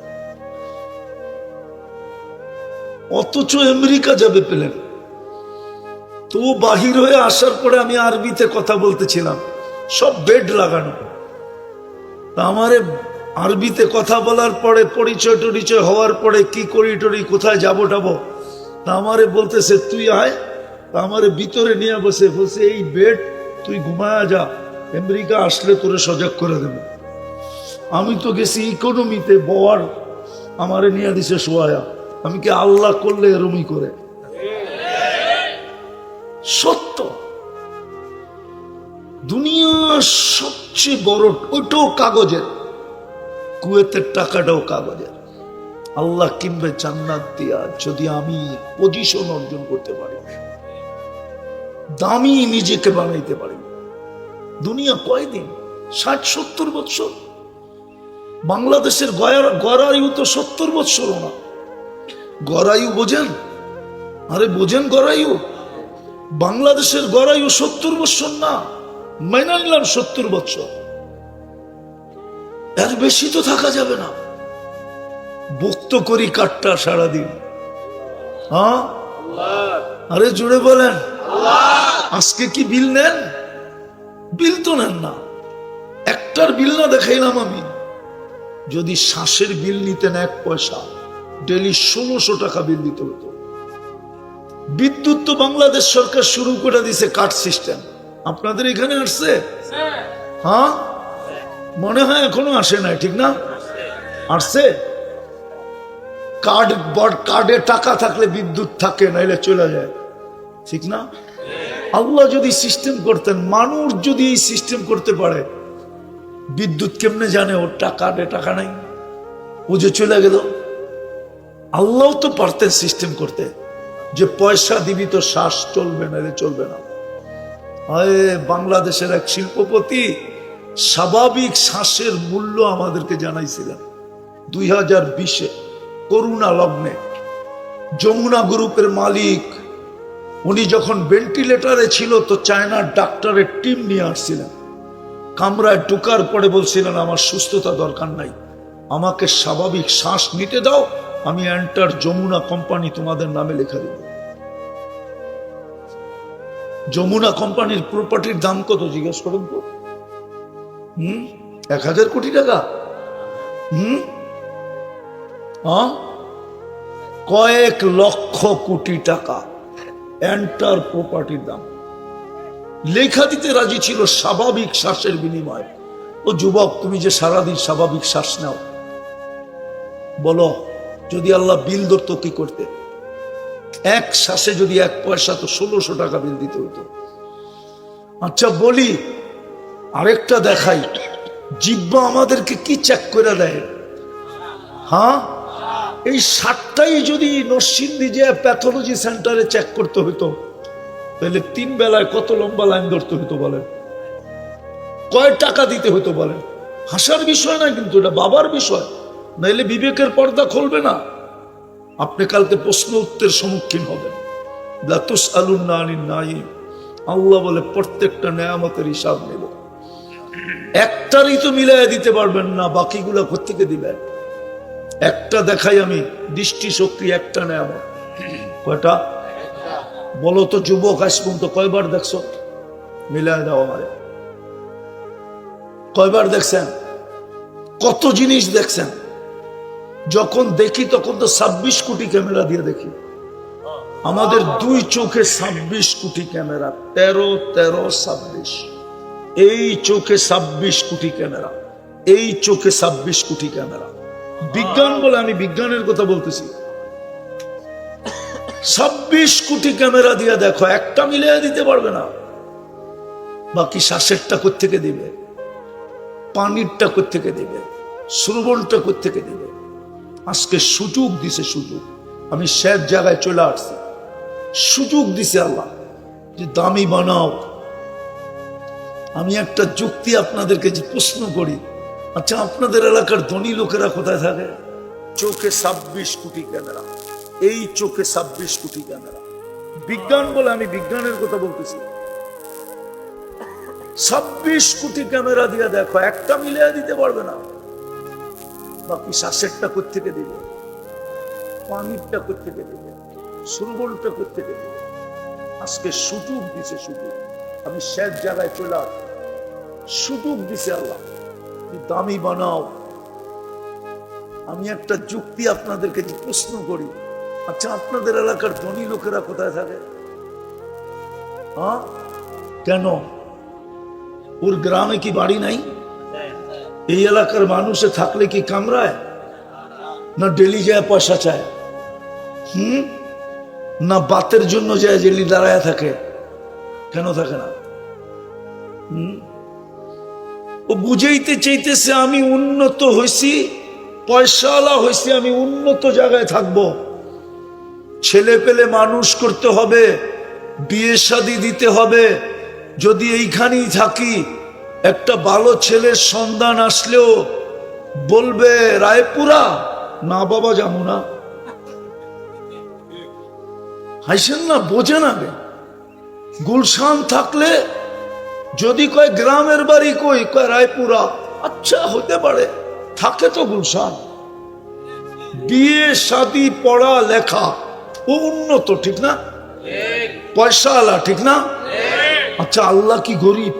অথচ আমেরিকা যাবে প্লেন। তো বাহির হয়ে আসার পরে আমি আরবিতে কথা বলতেছিলাম, সব বেড লাগানো। আমারে আরবিতে কথা বলার পরে পরিচয় টরিচয় হওয়ার পরে কি করি টরি, কোথায় যাবো টাবো, তা আমারে বলতেছে তুই আয়। তা আমারে ভিতরে নিয়ে বসে বলছে এই বেড তুই ঘুমায়া যা, আমেরিকা আসলে তোরে সজাগ করে দেবে। আমি তো গেছি ইকোনমিতে, বওয়ার আমারে নিয়ে দিছে শোয়া। আমি কি আল্লাহ করলে এরমই করে? সত্য। দুনিয়ার সবচেয়ে বড়, ওইটাও কাগজের, কুয়েতের টাকাটাও কাগজের। আল্লাহ কিনবে জান্নাত দিয়া যদি আমি পজিশন অর্জন করতে পারি, দামি নিজেকে বানাইতে পারি। দুনিয়া কয়দিন? 60-70 বৎসর। বাংলাদেশের গড়ায়ু তো 70 বৎসরও না। গড়ায়ু বোঝেন? আরে বোঝেন গড়ায়ু? বাংলাদেশের গড়ায়ু 70 বৎসর না, মাইনা নিলাম 70 বৎসর, এর বেশি তো থাকা যাবে না। ভক্ত করি কাটটা সারাদিন। হ্যাঁ, আরে জুড়ে বলেন আজকে কি বিল নেন? বিল তো নেন না। একটার বিল না দেখাইলাম আমি। যদি শ্বাসের বিল নিতেন 1 পয়সা, ডেলি 1600 টাকা বিল দিতে হতো। বিদ্যুৎ তো বাংলাদেশ সরকার শুরু করে দিছে কাট সিস্টেম। আপনাদের এখানে আসছে? হ্যাঁ, মনে হয় এখনো আসে নাই, ঠিক না? আসছে। কার্ডে টাকা থাকলে বিদ্যুৎ থাকে, নাইলে চলে যায়, ঠিক না? আল্লাহ যদি সিস্টেম করতেন, মানুষ যদি এই সিস্টেম করতে পারে, বিদ্যুৎ কেমনে জানে ওর কার্ডে টাকা নাই, ও যে চলে গেল? আল্লাহ তো পারতেন সিস্টেম করতে, যে পয়সা দিবি তো শ্বাস চলবে, নাইলে চলবে না। বাংলাদেশের এক শিল্পপতি স্বাভাবিক শ্বাসের মূল্য আমাদেরকে জানাইছিলেন 2020-এ করোনা লগ্নে। যমুনা গ্রুপের মালিক উনি যখন ভেন্টিলেটরে ছিল তো চায়নার ডাক্তারের টিম নিয়ে আসছিলেন। কামরায় ঢুকার পরে বলছিলেন আমার সুস্থতা দরকার নাই, আমাকে স্বাভাবিক শ্বাস নিতে দাও, আমি এন্টার যমুনা কোম্পানি তোমাদের নামে লেখা দেব। যমুনা কোম্পানির প্রপার্টির দাম কত জিজ্ঞেস করেন তো? 1000 কোটি টাকা। কয়েক লক্ষ কোটি টাকা এন্টার প্রপার্টির দাম। লেখা দিতে রাজি ছিল স্বাভাবিক শ্বাসের বিনিময়। ও যুবক, তুমি যে সারাদিন স্বাভাবিক শ্বাস নাও, বলো যদি আল্লাহ বিল ধরতো কি করতে? এক শ্বাসে যদি 1 পয়সা, তো 1600 টাকা বিল দিতে হতো। আচ্ছা বলি, আরেকটা দেখাই, জিহ্বা আমাদেরকে কি চেক করে দেয়? হ্যাঁ, এই 7টাই যদি নরসিংদী যে প্যাথোলজি সেন্টারে চেক করতে হতো, তাহলে 3 বেলায় কত লম্বা লাইন ধরতে হতো বলেন? কয় টাকা দিতে হতো বলেন? হাসার বিষয় না, কিন্তু এটা বাবার বিষয়, নাইলে বিবেকের পর্দা খুলবে না। আপনি কালকে প্রশ্ন উত্তরের সম্মুখীন হবেন। লা তুসআলুন্না আনিন নাঈম। আল্লাহ বলে প্রত্যেকটা নেয়ামতের হিসাব নেব। একটারই তো মিলাই দিতে পারবেন না, বাকিগুলো কোত্থেকে দিবেন? একটা দেখাই আমি, দৃষ্টিশক্তি একটা নেয়ামত। কয়টা বলো তো যুবক, আজ পর্যন্ত কয়বার দেখছো? মিলাই দাও আমারে। কয়বার দেখছেন? কত জিনিস দেখছেন? যখন দেখি তখন তো 26 কোটি ক্যামেরা দিয়ে দেখি। আমাদের 2 চোখে 26 কোটি ক্যামেরা, 13, 26। এই চোখে 26 কোটি ক্যামেরা, এই চোখে 26 কোটি ক্যামেরা। বিজ্ঞান বলে, আমি বিজ্ঞানের কথা বলতেছি। 26 কোটি ক্যামেরা দিয়ে দেখো, একটা মিলিয়ে দিতে পারবে না। বাকি শ্বাসেরটা কোত্থেকে দিবে? পানিরটা কোত্থেকে দিবে? শ্রবণটা কোত্থেকে দিবে? আজকে সুযোগ দিছে, সুযোগ। আমি শেষ জায়গায় চলে আসছি। সুযোগ দিছে আল্লাহ যে দামি বানাও। আমি একটা যুক্তি আপনাদেরকে যে প্রশ্ন করি, আচ্ছা আপনাদের এলাকার ধনী লোকেরা কোথায় থাকে? চোখে 26 কোটি ক্যামেরা, এই চোখে 26 কোটি ক্যামেরা। বিজ্ঞান বলে, আমি বিজ্ঞানের কথা বলতেছি। 26 কোটি ক্যামেরা দিয়ে দেখো, একটা মিলিয়ে দিতে পারবে না। বাকি শ্বাসেরটা কোত্থেকে দিবে? পানিরটা কোত্থেকে দিবে? শ্রবণটা কোত্থেকে দিবে? আজকে সুযোগ দিছে, সুযোগ। আমি শেষ জায়গায় চলে আসি। সুযোগ দিছে আল্লাহ, দামি বানাও। আমি একটা যুক্তি আপনাদেরকে যে প্রশ্ন করি, আচ্ছা আপনাদের এলাকার ধনী লোকেরা কোথায় থাকে? হ্যাঁ, কেন? ওর গ্রামে কি বাড়ি নাই? এই এলাকার মানুষে থাকলে কি কামড়ায় না? ডেলি যায় পয়সা চায়? না বাতের জন্য যায় জেলি দাঁড়ায় থাকে? কেন থাকে না? ও বুঝাইতে চাইতেছে আমি উন্নত হয়েছি, পয়সাওয়ালা হয়েছি, আমি উন্নত জায়গায় থাকবো, ছেলে পেলে মানুষ করতে হবে, বিয়ে শাদী দিতে হবে। যদি এইখানেই থাকি, একটা ভালো ছেলের সন্ধান আসলেও বলবে রায়পুরা, না বাবা যাবো না। হাসেন না, বোঝে না। গুলশান থাকলে যদি কয় গ্রামের বাড়ি কই, কয় রায়পুরা, আচ্ছা হতে পারে, থাকে তো গুলশান। বিয়ে শাদী পড়া লেখা, ও উন্নত, ঠিক না? পয়সা আলা, ঠিক না? আচ্ছা আল্লাহ কি গরিব?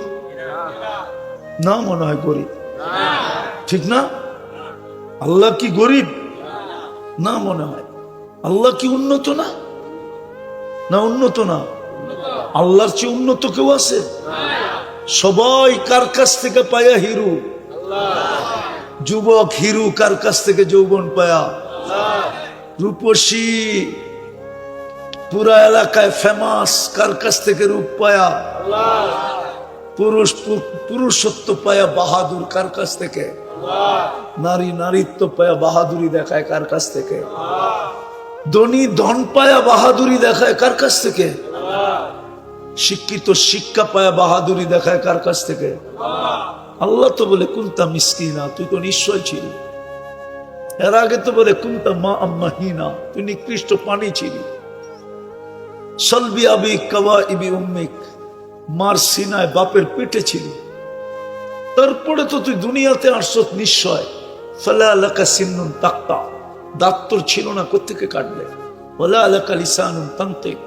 না, মনে হয় গরিব, ঠিক না? আল্লাহ কি গরিব? না, মনে হয়। আল্লাহ কি উন্নত না? না উন্নত না? আল্লাহর চেয়ে উন্নত কেউ আছে? সবাই কার কাছ থেকে পায়া? হিরু। যুবক হিরু কার কাছ থেকে যৌবন পায়া? রূপসী পুরা এলাকায় ফেমাস কার কাছ থেকে? রূপ পায়া। পুরুষত্ব পায়া বাহাদুর কার কাছ থেকে? নারী নারীত্ব পায়া বাহাদুরি দেখায় কার কাছ থেকে? ধনী ধন পায়া বাহাদুরি দেখায় কার কাছ থেকে? শিক্ষিত শিক্ষা পায়া বাহাদুরি দেখায় কার কাছ থেকে? আল্লাহ তো বলে কুনতা মিসকিনা, তুই তো নিশ্চয় ছিলি। এর আগে তো বলে কুনতা মা আম্মাহিনা, তুই নিকৃষ্ট পানি ছিলি। সলবি আবি কাওয়া ইবি উম্মিক, মার সিনায় বাপের পেটে ছিলি। তারপরে তো তুই দুনিয়াতে আসছ নিশ্চয়। ফালা লাকা সিন্নুন তাক্তা, দাঁত তোর ছিল না, কোত্থেকে কাটবে? ওয়ালা লাকা লিসানুন তানতিক,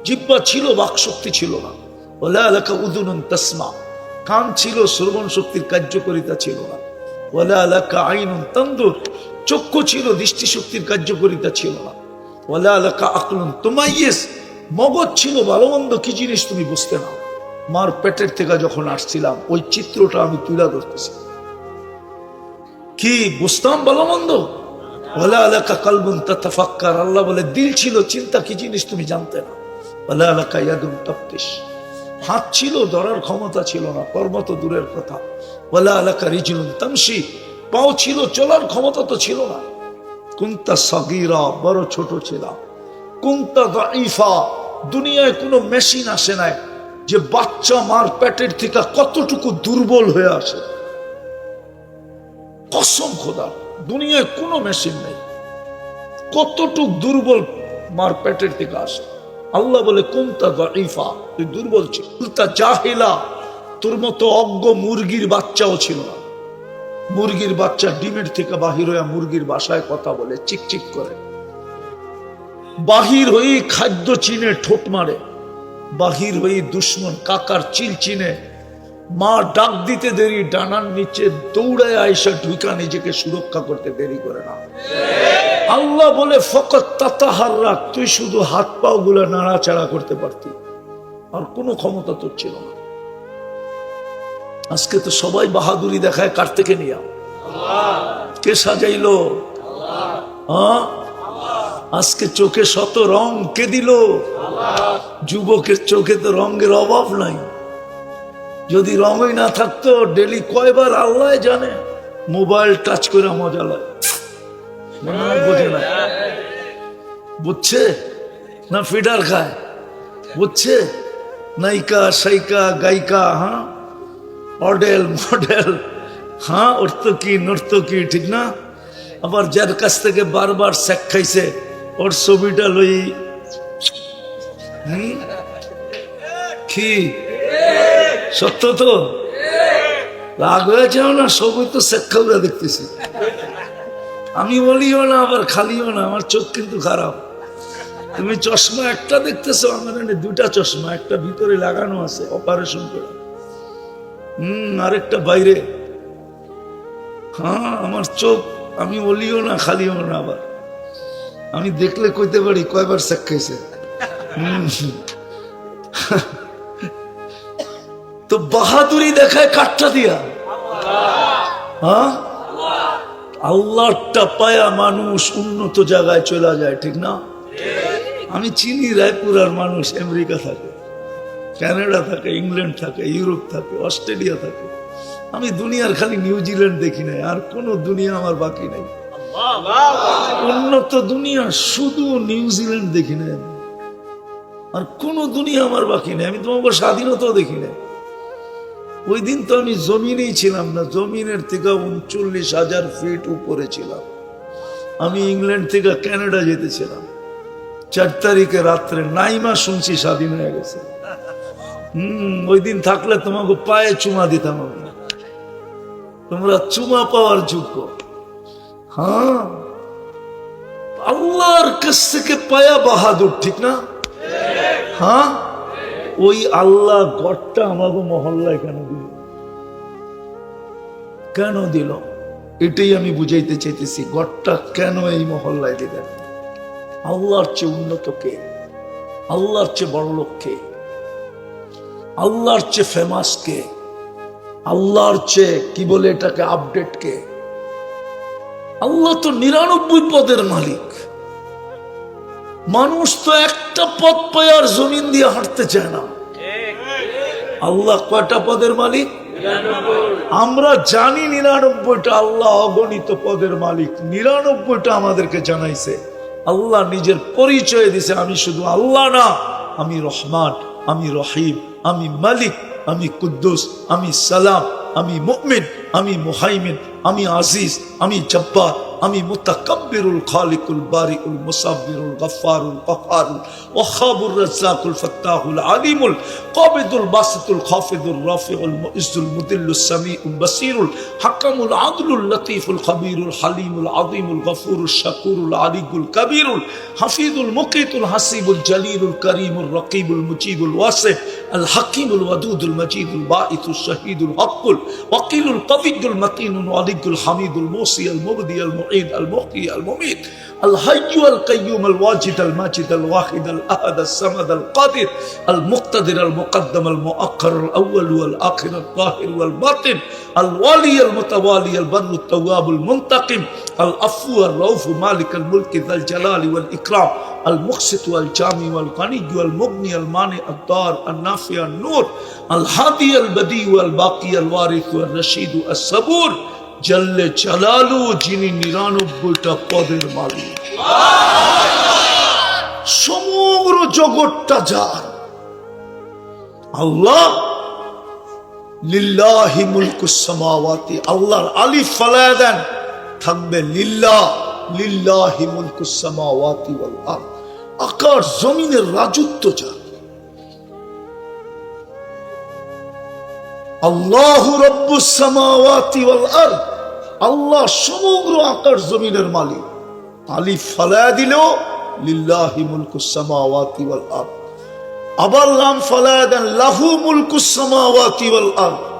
জিহ্বা ছিল, বাকশক্তি ছিল না। ওয়ালা লাকা উযুনুন তাসমা, কান ছিল, শ্রবণ শক্তির কার্যকারিতা ছিল না। ওয়ালা লাকা আইনুন তানদুর, চক্ষু ছিল, দৃষ্টিশক্তির কার্যকারিতা ছিল না। ওয়ালা লাকা আকলুন তুমাইয়িজ, মগজ ছিল, ভালো মন্দ কি জিনিস তুমি বুঝতে না। মার পেটের থেকে যখন আসছিলাম ওই চিত্রটা আমি তুলে ধরতেছি। কি বুঝতাম ভালো মন্দ? ওয়ালা আলাকা কলবুন তাতাফাক্কার, আল্লাহ বলে দিল ছিল, চিন্তা কি জিনিস তুমি জানতে না। ওয়ালা আলাকা ইয়াদুন তাফতিশ, হাত ছিল, ধরার ক্ষমতা ছিল না, কর্ম তো দূরের কথা। ওয়ালা আলাকা রিজলুন তামশি, পাও ছিল, চলার ক্ষমতা তো ছিল না। কুনতা সাগীরা, বড় ছোট ছিলাম। কুনতা দাঈফা, দুনিয়ায় কোনো মেশিন আসে নাই যে বাচ্চা মার পেটের থেকে কতটুকু দুর্বল হয়ে আসে। কসম খোদা, দুনিয়ায় কোনো মেশিন নেই কতটুক দুর্বল মার পেটের থেকে আসে। আল্লাহ বলে কুনতা দাঈফা, তুই দুর্বল ছিল। কুনতা জাহিলা, তোর মতো অজ্ঞ মুরগির বাচ্চাও ছিল না। মুরগির বাচ্চা ডিমের থেকে বাহির হয়ে মুরগির ভাষায় কথা বলে, চিকচিক করে। বাহির হয়ে খাদ্য চিনে ঠোঁট মারে, বাহির হয়ে দুশ্মন কাকার চিল চিনে। মা ডাক দিতে দেরি, ডানার নিচে দৌড়ায় আয়সা ঢুকা নিজেকে সুরক্ষা করতে দেরি করে না। আল্লাহ বলে ফকত তাতাহাররাক, তুই শুধু হাত পাও গুলা নাড়াচাড়া করতে পারতি, আর কোনো ক্ষমতা তোর ছিল না। আজকে তো সবাই বাহাদুরি দেখায়, কার থেকে নিয়া? কে সাজাইলো? আজকে চোখে শত রং কে দিল? যুবকের চোখে তো রঙের অভাব নাই। যদি রঙই না থাকতো, ডেলি কয়বার আল্লাহ জানে মোবাইল টাচ করে মজা লাগে। বোঝে না, বুঝছে না? ফিডার খায়, বুঝছে? নায়িকা সাইকা গায়িকা, হ্যাঁ, মডেল মডেল, হ্যাঁ, অর্থকি নর্তকি, ঠিক না? আবার যার কাছ থেকে বারবার শেখ খাইছে, ওর ছবিটা লই। কি সত্য তো? রাগ হয়েছেও না? সবই তো শেখ খাউরা দেখতেছি। আমি বলিও না আবার খালিও না, আমার চোখ কিন্তু খারাপ। তুমি চশমা একটা দেখতেছো, আমার এনে দুটা চশমা, একটা ভিতরে লাগানো আছে অপারেশন করে, আরেকটা বাইরে। হ্যাঁ, আমার চোখ, আমি বলিও না খালিও না। আবার আমি দেখলে কইতে পারি কয়বার শেখ খাইছে। তো বাহাদুরি দেখায় কাঠটা দিয়া। হ্যাঁ, আল্লাহটা পায়া মানুষ উন্নত জায়গায় চলে যায়, ঠিক না? আমি চিনি রায়পুরার মানুষ আমেরিকা থাকে, কানাডা থাকে, ইংল্যান্ড থাকে, ইউরোপ থাকে, অস্ট্রেলিয়া থাকে। আমি দুনিয়ার খালি নিউজিল্যান্ড দেখি নাই, আর কোন দুনিয়া আমার বাকি নাই। উন্নত দুনিয়া শুধু নিউজিল্যান্ড দেখি নাই, আর কোন দুনিয়া আমার বাকি নেই। আমি তোমাকে স্বাধীনতাও দেখি নাই। ওই দিন তো আমি জমিনেই ছিলাম না, জমিনের থেকে 39,000 ফিট উপরে ছিলাম। আমি ইংল্যান্ড থেকে কানাডা যেতেছিলাম। 4 তারিখে রাত্রে নাইমা শুনছি স্বাধীন হয়ে গেছে। ওই দিন থাকলে তোমাকে পায়ে চুমা দিতাম আমি, তোমরা চুমা পাওয়ার যোগ্য। হ্যাঁ, আল্লাহর কাছ থেকে পায়া বাহাদুর, ঠিক না? হ্যাঁ, ওই আল্লাহ গড়টা আমাকে মহল্লায় কেন দিল? কেন দিল? এটাই আমি বুঝাইতে চাইতেছি, গড়টা কেন এই মহল্লায় দিলেন? আল্লাহর চেয়ে উন্নত কে? আল্লাহর চেয়ে বড় লোক কে? আল্লাহর চেয়ে ফেমাস কে? আল্লাহর চেয়ে কি বলে এটাকে আপডেট কে? আল্লাহ তো 99 পদের মালিক। মানুষ তো একটা পদ পায় আর জমিন দিয়ে হাঁটতে চায় না। আল্লাহ কয়টা পদের মালিক? আমরা জানি 99টা, আল্লাহ অগণিত পদের মালিক। 99টা আমাদেরকে জানাইছে। আল্লাহ নিজের পরিচয় দিছে, আমি শুধু আল্লাহ না, আমি রহমান, আমি রহিম, আমি মালিক, আমি কুদ্দুস, আমি সালাম, আমি মুমিন, আমি মুহাইমিন, আমি আজিজ, আমি জব্বার, আমি মুতাকাব্বিরুল খালিকুল বারিউল মুসাব্বিরুল গফফারুল কহ্হারুল ওয়াহাবুর রাজ্জাকুল ফাত্তাহুল আলিমুল কাবিদুল বাসিতুল খাফিদুর রাফিউল মুইজ্জুল মুদিল্লুস সামিউল বাসিরুল হাকামুল আদলুল লতীফুল খবীরুল হালিমুল আযীমুল গফুরুশ শাকুরুল আলিকুল কবীরুল হাফিজুল মুকিতুল হাসিবুল জলিলুল করিমুল রকিবুল মুজিবুল ওয়াসি الحكيم الودود المجيد الباعث الشهيد الحق الوكيل القوي المتين الولي الحميد الموصي المبدي المعيد المحيي المميت الحي القيوم الواجد الماجد الواحد الأحد الصمد القادر المقتدر المقدم المؤخر الأول والآخر الظاهر والباطن الوالي المتوالي البر التواب المنتقم العفو الرؤوف مالك الملك ذا الجلال والإكرام المقسط والجامع والغني والمغني المانع الضار النافع النور الهادي البديع والباقي الوارث والرشيد الصبور জল্লে জালালু যিনি ৯৯টা পদের মালিক সমগ্র জগৎটা যার আল্লাহ লিল্লাহি মুলকুস সামাওয়াতি আল্লাহর আলিফ ফালায়া দেন থাকবে লিল্লাহ লিল্লাহি মুলকুস সামাওয়াতি ওয়াল আরদ আকাশ জমিনের রাজত্ব যার আল্লাহু রাব্বুস সামাওয়াতি ওয়াল আরদ আল্লাহ সমগ্র আকাশ জমিনের মালিক আলিফ ফালায়া দিল লিল্লাহি মুলকুস সামাওয়াতি ওয়াল আরদ আবার লাম ফালায়া দেন লাহু মুলকুস সামাওয়াতি ওয়াল আরদ